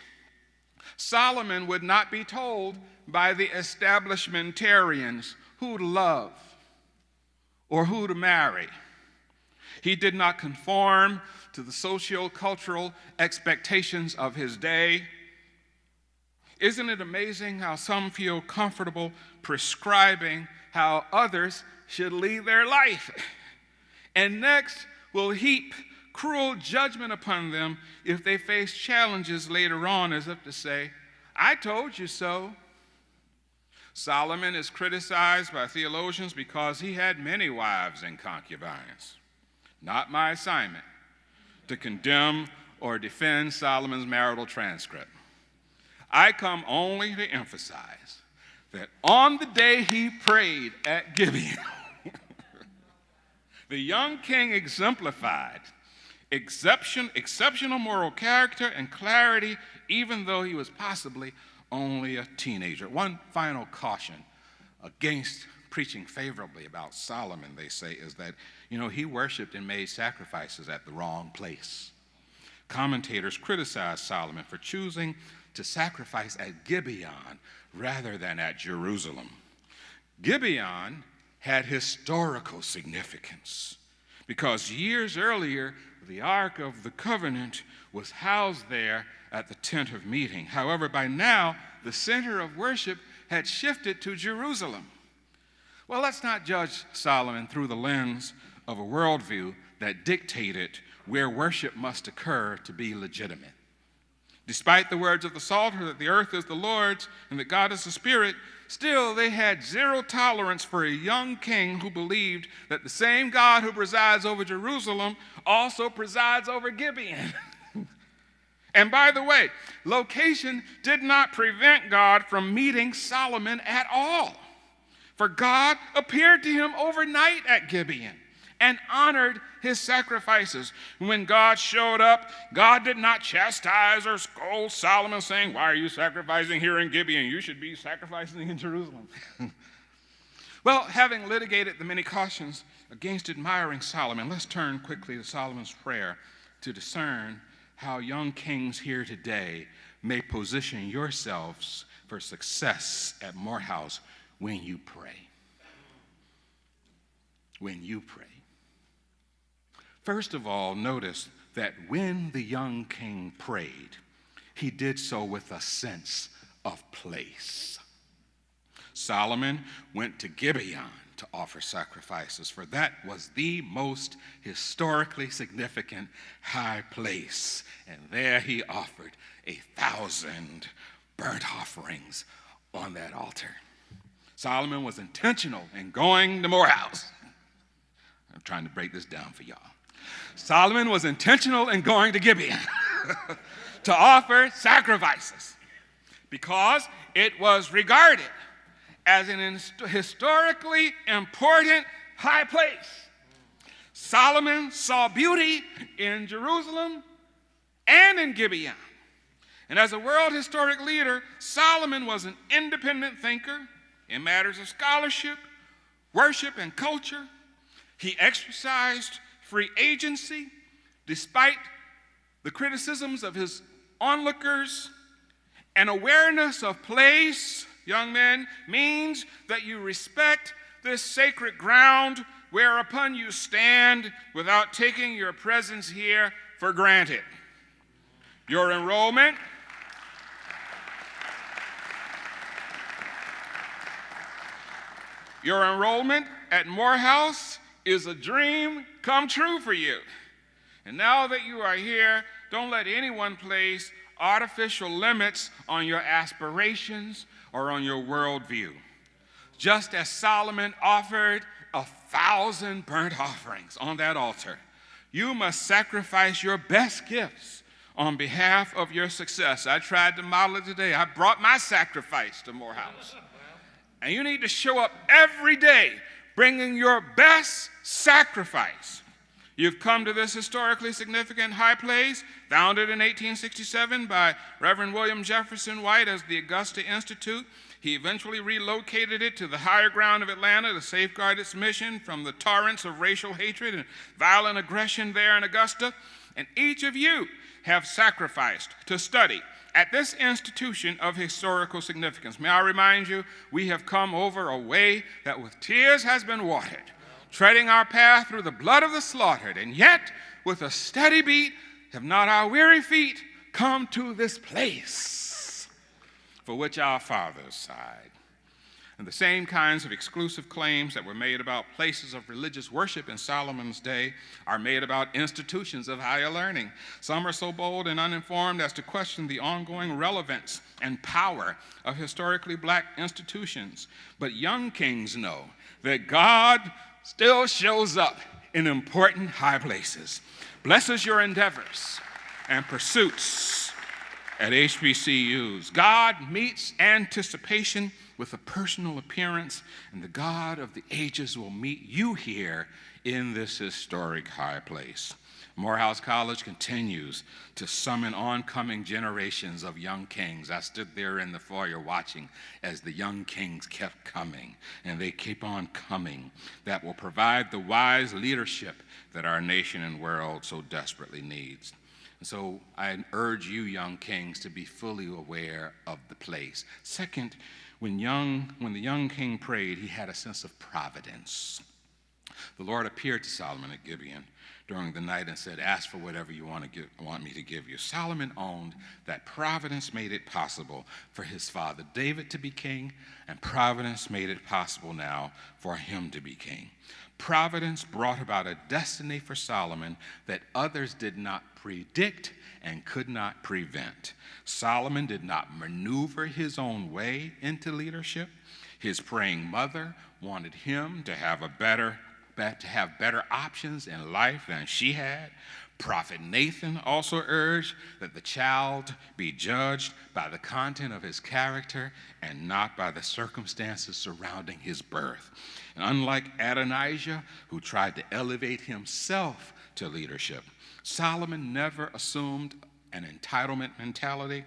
Solomon would not be told by the establishmentarians who to love or who to marry. He did not conform to the socio-cultural expectations of his day. Isn't it amazing how some feel comfortable prescribing how others should lead their life, and next will heap cruel judgment upon them if they face challenges later on, as if to say, "I told you so." Solomon is criticized by theologians because he had many wives and concubines. Not my assignment to condemn or defend Solomon's marital transcript. I come only to emphasize that on the day he prayed at Gibeon, the young king exemplified exceptional moral character and clarity, even though he was possibly only a teenager. One final caution against preaching favorably about Solomon, they say, is that, he worshiped and made sacrifices at the wrong place. Commentators criticize Solomon for choosing to sacrifice at Gibeon rather than at Jerusalem. Gibeon had historical significance because years earlier, the Ark of the Covenant was housed there at the tent of meeting. However, by now, the center of worship had shifted to Jerusalem. Well, let's not judge Solomon through the lens of a worldview that dictated where worship must occur to be legitimate. Despite the words of the Psalter that the earth is the Lord's and that God is the Spirit, still they had zero tolerance for a young king who believed that the same God who presides over Jerusalem also presides over Gibeon. And by the way, location did not prevent God from meeting Solomon at all. For God appeared to him overnight at Gibeon and honored his sacrifices. When God showed up, God did not chastise or scold Solomon saying, "Why are you sacrificing here in Gibeon? You should be sacrificing in Jerusalem." Well, having litigated the many cautions against admiring Solomon, let's turn quickly to Solomon's prayer to discern how young kings here today may position yourselves for success at Morehouse when you pray. When you pray. First of all, notice that when the young king prayed, he did so with a sense of place. Solomon went to Gibeon to offer sacrifices, for that was the most historically significant high place. And there he offered 1,000 burnt offerings on that altar. Solomon was intentional in going to Morehouse. I'm trying to break this down for y'all. Solomon was intentional in going to Gibeon to offer sacrifices because it was regarded as an historically important high place. Solomon saw beauty in Jerusalem and in Gibeon. And as a world historic leader, Solomon was an independent thinker in matters of scholarship, worship, and culture. He exercised free agency despite the criticisms of his onlookers. An awareness of place, young men, means that you respect this sacred ground whereupon you stand without taking your presence here for granted. Your enrollment at Morehouse is a dream come true for you. And now that you are here, don't let anyone place artificial limits on your aspirations or on your worldview. Just as Solomon offered 1,000 burnt offerings on that altar, you must sacrifice your best gifts on behalf of your success. I tried to model it today. I brought my sacrifice to Morehouse. And you need to show up every day bringing your best sacrifice. You've come to this historically significant high place, founded in 1867 by Reverend William Jefferson White as the Augusta Institute. He eventually relocated it to the higher ground of Atlanta to safeguard its mission from the torrents of racial hatred and violent aggression there in Augusta. And each of you have sacrificed to study at this institution of historical significance. May I remind you, we have come over a way that with tears has been watered, treading our path through the blood of the slaughtered, and yet with a steady beat have not our weary feet come to this place for which our fathers sighed. And the same kinds of exclusive claims that were made about places of religious worship in Solomon's day are made about institutions of higher learning. Some are so bold and uninformed as to question the ongoing relevance and power of historically black institutions. But young kings know that God still shows up in important high places, blesses your endeavors and pursuits at HBCUs. God meets anticipation with a personal appearance, and the God of the ages will meet you here in this historic high place. Morehouse College continues to summon oncoming generations of young kings. I stood there in the foyer watching as the young kings kept coming, and they keep on coming, that will provide the wise leadership that our nation and world so desperately needs. And so I urge you, young kings, to be fully aware of the place. Second, when the young king prayed, he had a sense of providence. The Lord appeared to Solomon at Gibeon during the night and said, ask for whatever you want me to give you. Solomon owned that providence made it possible for his father David to be king, and providence made it possible now for him to be king. Providence brought about a destiny for Solomon that others did not predict and could not prevent. Solomon did not maneuver his own way into leadership. His praying mother wanted him to have better options in life than she had. Prophet Nathan also urged that the child be judged by the content of his character and not by the circumstances surrounding his birth. And unlike Adonijah, who tried to elevate himself to leadership, Solomon never assumed an entitlement mentality.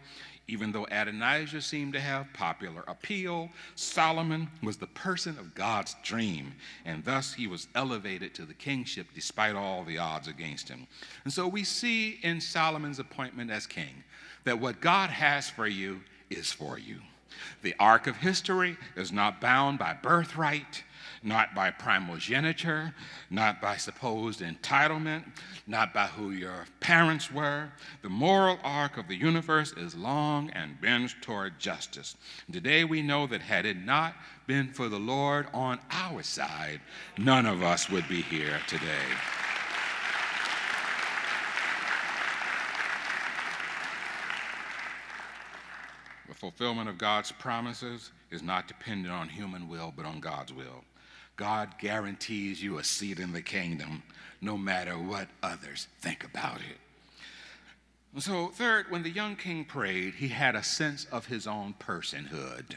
Even though Adonijah seemed to have popular appeal, Solomon was the person of God's dream, and thus he was elevated to the kingship despite all the odds against him. And so we see in Solomon's appointment as king that what God has for you is for you. The arc of history is not bound by birthright, not by primogeniture, not by supposed entitlement, not by who your parents were. The moral arc of the universe is long and bends toward justice. Today we know that had it not been for the Lord on our side, none of us would be here today. The fulfillment of God's promises is not dependent on human will, but on God's will. God guarantees you a seat in the kingdom, no matter what others think about it. And so, third, when the young king prayed, he had a sense of his own personhood,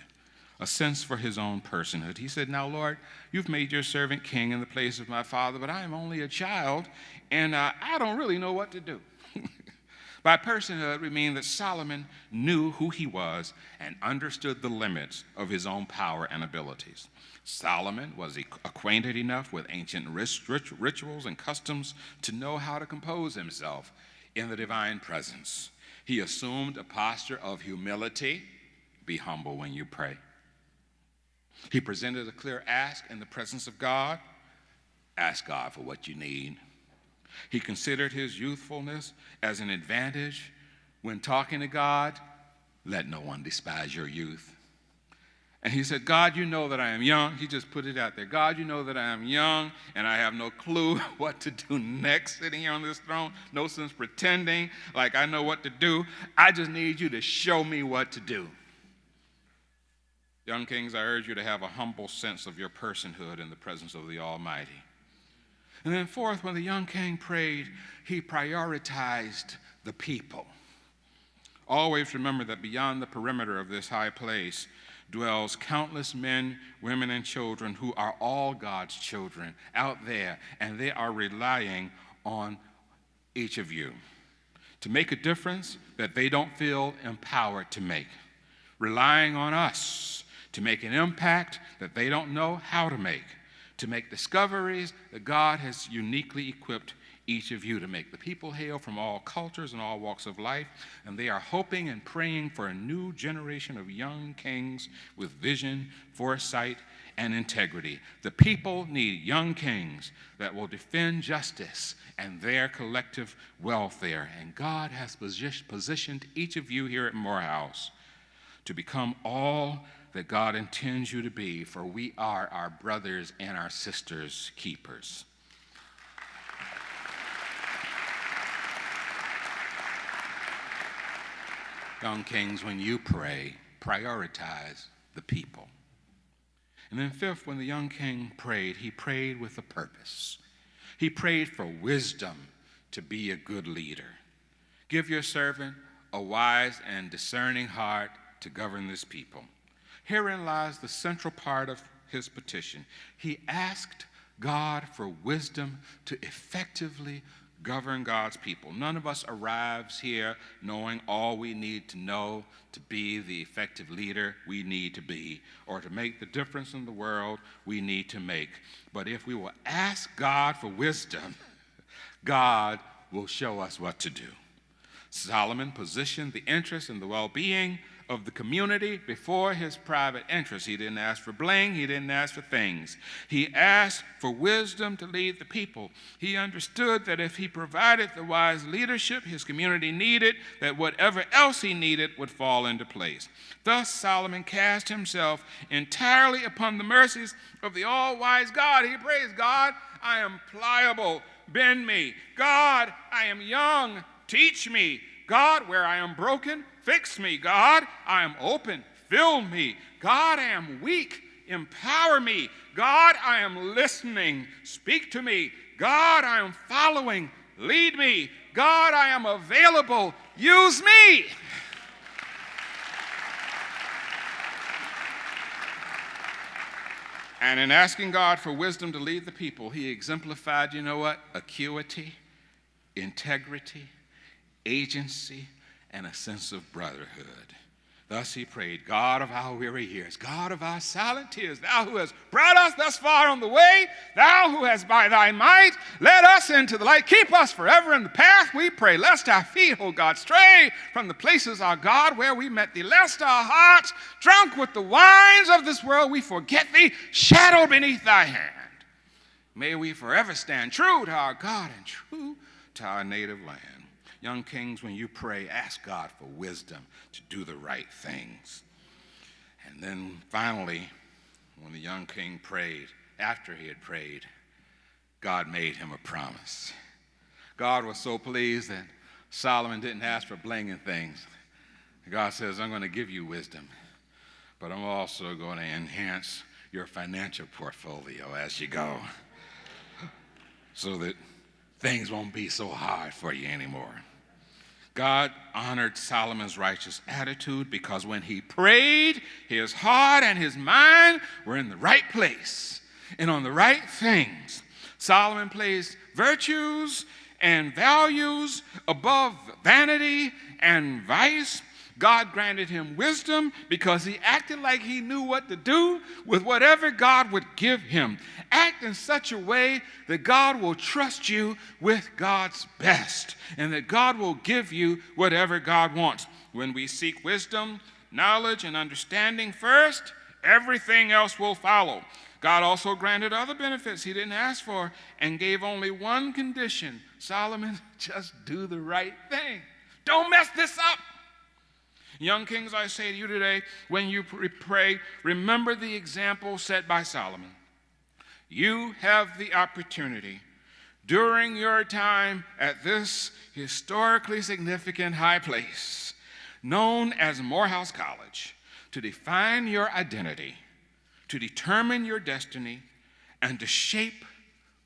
a sense for his own personhood. He said, now, Lord, you've made your servant king in the place of my father, but I am only a child, and I don't really know what to do. By personhood, we mean that Solomon knew who he was and understood the limits of his own power and abilities. Solomon was acquainted enough with ancient rituals and customs to know how to compose himself in the divine presence. He assumed a posture of humility. Be humble when you pray. He presented a clear ask in the presence of God. Ask God for what you need. He considered his youthfulness as an advantage. When talking to God, let no one despise your youth. And he said, God, you know that I am young. He just put it out there. God, you know that I am young and I have no clue what to do next sitting here on this throne. No sense pretending like I know what to do. I just need you to show me what to do. Young kings, I urge you to have a humble sense of your personhood in the presence of the Almighty. And then fourth, when the young king prayed, he prioritized the people. Always remember that beyond the perimeter of this high place dwells countless men, women, and children who are all God's children out there, and they are relying on each of you to make a difference that they don't feel empowered to make, relying on us to make an impact that they don't know how to make discoveries that God has uniquely equipped each of you to make. The people hail from all cultures and all walks of life, and they are hoping and praying for a new generation of young kings with vision, foresight, and integrity. The people need young kings that will defend justice and their collective welfare, and God has positioned each of you here at Morehouse to become all that God intends you to be, for we are our brothers and our sisters' keepers. Young kings, when you pray, prioritize the people. And then fifth, when the young king prayed, he prayed with a purpose. He prayed for wisdom to be a good leader. Give your servant a wise and discerning heart to govern this people. Herein lies the central part of his petition. He asked God for wisdom to effectively govern God's people. None of us arrives here knowing all we need to know to be the effective leader we need to be, or to make the difference in the world we need to make. But if we will ask God for wisdom, God will show us what to do. Solomon positioned the interest and the well-being of the community before his private interests. He didn't ask for bling. He didn't ask for things. He asked for wisdom to lead the people. He understood that if he provided the wise leadership his community needed, that whatever else he needed would fall into place. Thus, Solomon cast himself entirely upon the mercies of the all-wise God. He prays, God, I am pliable, bend me. God, I am young, teach me. God, where I am broken, fix me. God, I am open, fill me. God, I am weak, empower me. God, I am listening, speak to me. God, I am following, lead me. God, I am available, use me. And in asking God for wisdom to lead the people, he exemplified, you know what? Acuity, integrity, agency, and a sense of brotherhood. Thus he prayed, God of our weary years, God of our silent tears, thou who hast brought us thus far on the way, thou who hast by thy might led us into the light, keep us forever in the path, we pray, lest our feet, O God, stray from the places, our God, where we met thee, lest our hearts, drunk with the wines of this world, we forget thee, shadowed beneath thy hand. May we forever stand true to our God and true to our native land. Young kings, when you pray, ask God for wisdom to do the right things. And then finally, when the young king prayed, after he had prayed, God made him a promise. God was so pleased that Solomon didn't ask for bling and things. God says, I'm going to give you wisdom, but I'm also going to enhance your financial portfolio as you go so that things won't be so hard for you anymore. God honored Solomon's righteous attitude because when he prayed, his heart and his mind were in the right place and on the right things. Solomon placed virtues and values above vanity and vice. God granted him wisdom because he acted like he knew what to do with whatever God would give him. Act in such a way that God will trust you with God's best and that God will give you whatever God wants. When we seek wisdom, knowledge, and understanding first, everything else will follow. God also granted other benefits he didn't ask for and gave only one condition. Solomon, just do the right thing. Don't mess this up. Young kings, I say to you today, when you pray, remember the example set by Solomon. You have the opportunity during your time at this historically significant high place, known as Morehouse College, to define your identity, to determine your destiny, and to shape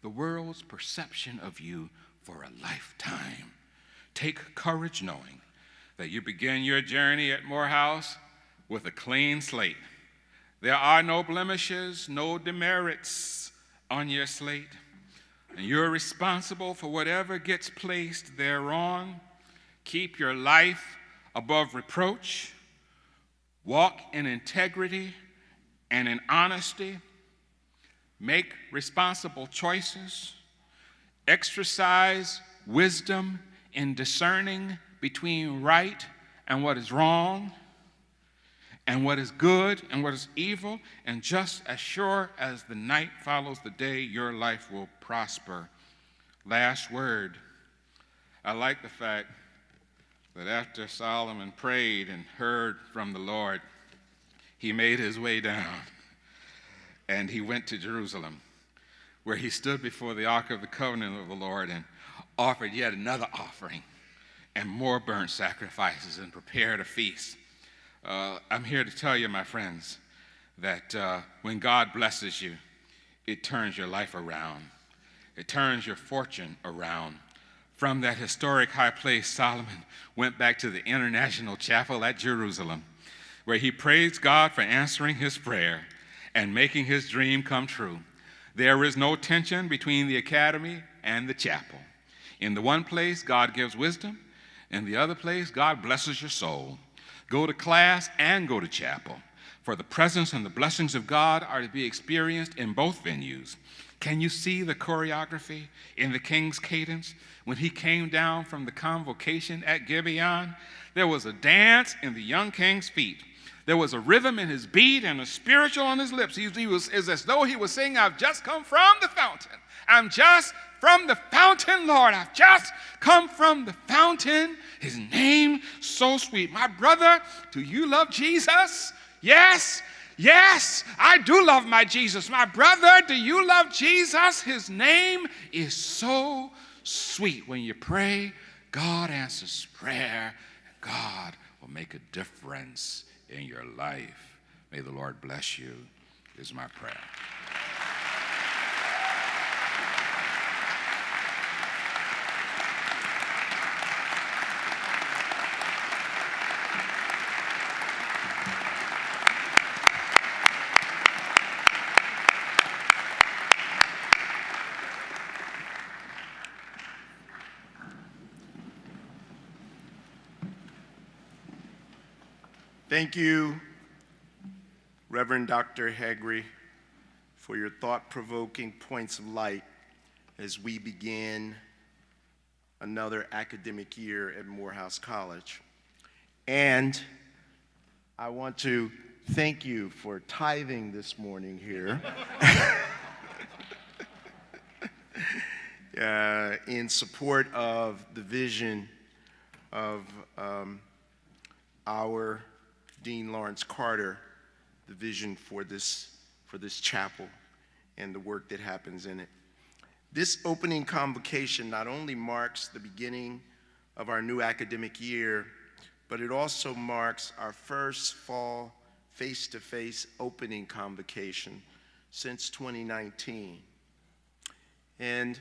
the world's perception of you for a lifetime. Take courage knowing that you begin your journey at Morehouse with a clean slate. There are no blemishes, no demerits on your slate, and you're responsible for whatever gets placed thereon. Keep your life above reproach, walk in integrity and in honesty, make responsible choices, exercise wisdom in discerning between right and what is wrong, and what is good and what is evil, and just as sure as the night follows the day, your life will prosper. Last word. I like the fact that after Solomon prayed and heard from the Lord, he made his way down and he went to Jerusalem, where he stood before the Ark of the Covenant of the Lord and offered yet another offering and more burnt sacrifices and prepared a feast. I'm here to tell you, my friends, that when God blesses you, it turns your life around. It turns your fortune around. From that historic high place, Solomon went back to the International Chapel at Jerusalem, where he praised God for answering his prayer and making his dream come true. There is no tension between the academy and the chapel. In the one place, God gives wisdom. In the other place, God blesses your soul. Go to class and go to chapel, for the presence and the blessings of God are to be experienced in both venues. Can you see the choreography in the King's Cadence? When he came down from the Convocation at Gibeon, there was a dance in the young king's feet. There was a rhythm in his beat and a spiritual on his lips. It was as though he was saying, I've just come from the fountain. I'm just from the fountain, Lord. I've just come from the fountain. His name, so sweet. My brother, do you love Jesus? Yes. Yes, I do love my Jesus. My brother, do you love Jesus? His name is so sweet. When you pray, God answers prayer. God will make a difference in your life. May the Lord bless you, is my prayer. Thank you, Reverend Dr. Hagry, for your thought-provoking points of light as we begin another academic year at Morehouse College. And I want to thank you for tithing this morning here in support of the vision of our Dean Lawrence Carter, the vision for this chapel and the work that happens in it. This opening convocation not only marks the beginning of our new academic year, but it also marks our first fall face-to-face opening convocation since 2019. And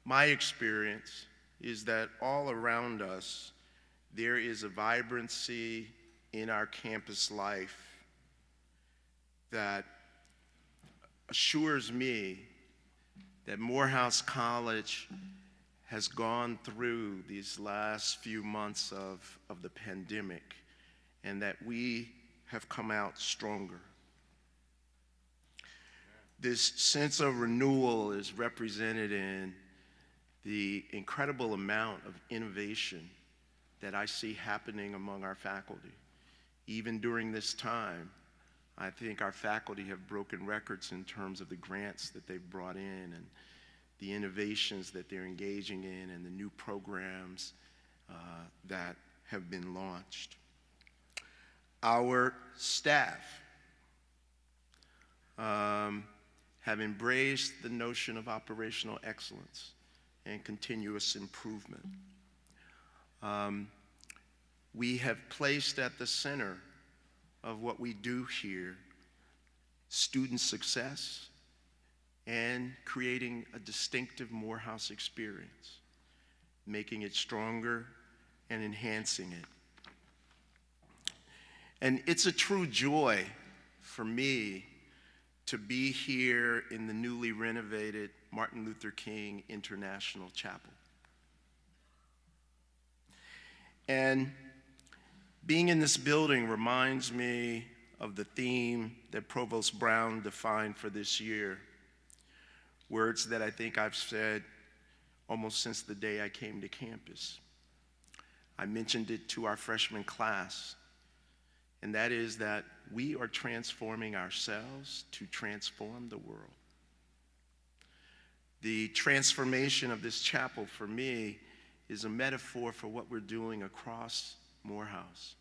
my experience is that all around us, there is a vibrancy in our campus life that assures me that Morehouse College has gone through these last few months of the pandemic, and that we have come out stronger. This sense of renewal is represented in the incredible amount of innovation that I see happening among our faculty. Even during this time, I think our faculty have broken records in terms of the grants that they've brought in and the innovations that they're engaging in and the new programs that have been launched. Our staff have embraced the notion of operational excellence and continuous improvement. We have placed at the center of what we do here student success and creating a distinctive Morehouse experience, making it stronger and enhancing it. And it's a true joy for me to be here in the newly renovated Martin Luther King International Chapel. And being in this building reminds me of the theme that Provost Brown defined for this year, words that I think I've said almost since the day I came to campus. I mentioned it to our freshman class, and that is that we are transforming ourselves to transform the world. The transformation of this chapel for me is a metaphor for what we're doing across Morehouse.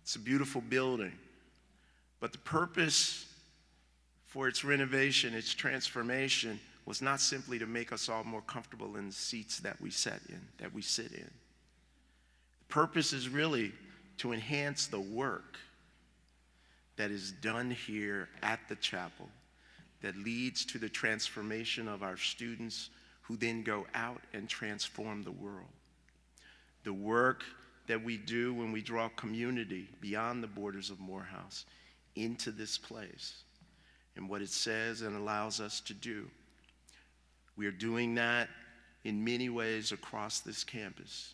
It's a beautiful building, but the purpose for its renovation, its transformation, was not simply to make us all more comfortable in the seats that we sit in. The purpose is really to enhance the work that is done here at the chapel that leads to the transformation of our students who then go out and transform the world. The work that we do when we draw community beyond the borders of Morehouse into this place and what it says and allows us to do. We are doing that in many ways across this campus.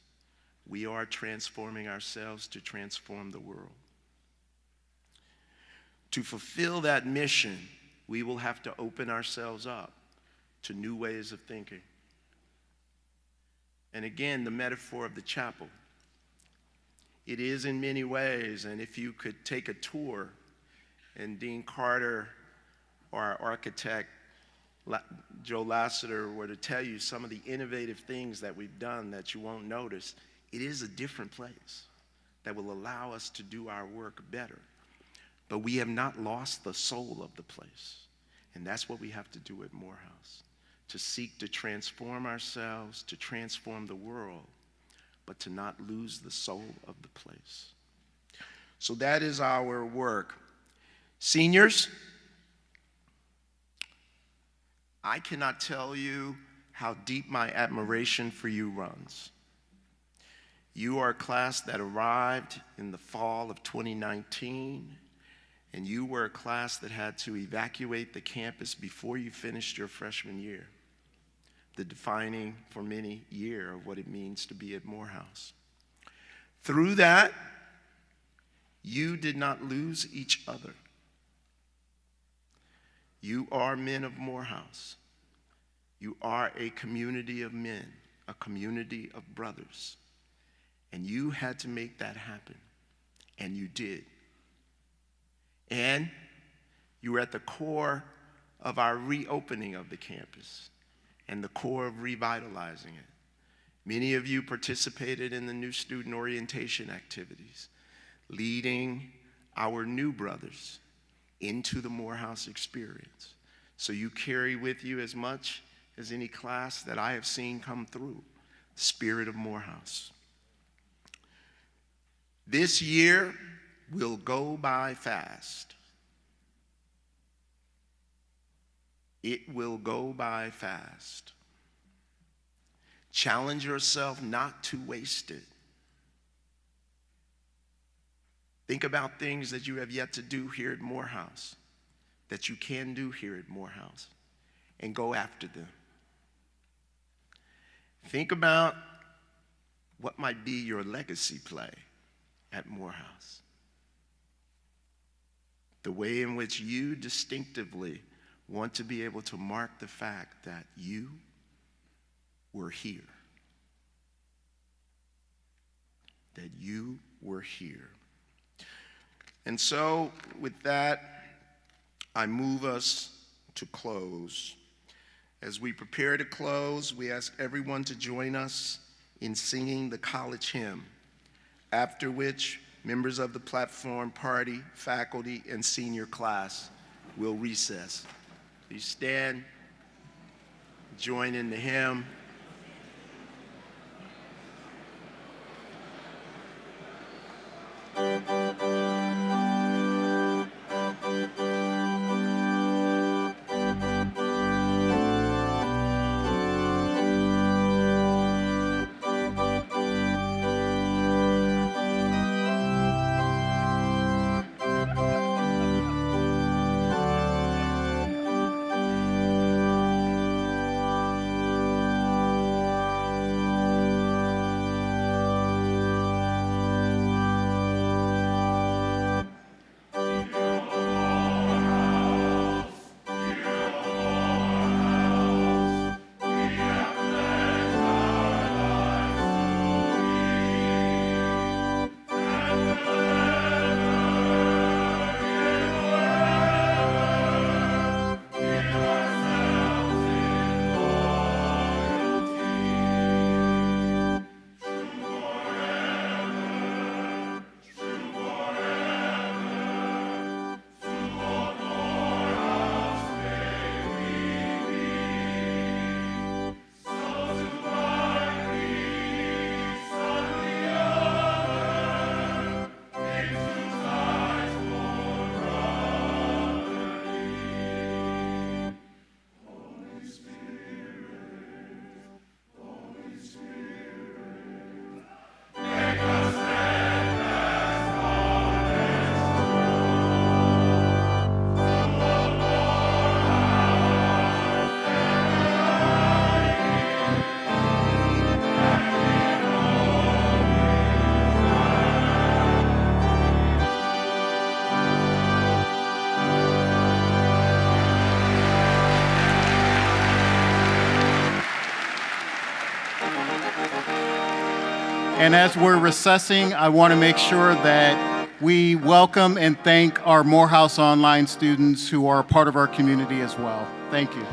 We are transforming ourselves to transform the world. To fulfill that mission, we will have to open ourselves up to new ways of thinking. And again, the metaphor of the chapel. It is in many ways, and if you could take a tour, and Dean Carter or our architect, Joe Lassiter, were to tell you some of the innovative things that we've done that you won't notice, it is a different place that will allow us to do our work better. But we have not lost the soul of the place. And that's what we have to do at Morehouse, to seek to transform ourselves, to transform the world, but to not lose the soul of the place. So that is our work. Seniors, I cannot tell you how deep my admiration for you runs. You are a class that arrived in the fall of 2019, and you were a class that had to evacuate the campus before you finished your freshman year, the defining for many year of what it means to be at Morehouse. Through that, you did not lose each other. You are men of Morehouse. You are a community of men, a community of brothers. And you had to make that happen, and you did. And you were at the core of our reopening of the campus and the core of revitalizing it. Many of you participated in the new student orientation activities, leading our new brothers into the Morehouse experience. So you carry with you as much as any class that I have seen come through, the spirit of Morehouse. This year will go by fast. It will go by fast. Challenge yourself not to waste it. Think about things that you have yet to do here at Morehouse, that you can do here at Morehouse, and go after them. Think about what might be your legacy play at Morehouse. The way in which you distinctively want to be able to mark the fact that you were here. That you were here. And so, with that, I move us to close. As we prepare to close, we ask everyone to join us in singing the college hymn, after which members of the platform party, faculty, and senior class will recess. Please stand, join in the hymn. And as we're recessing, I want to make sure that we welcome and thank our Morehouse Online students who are a part of our community as well. Thank you.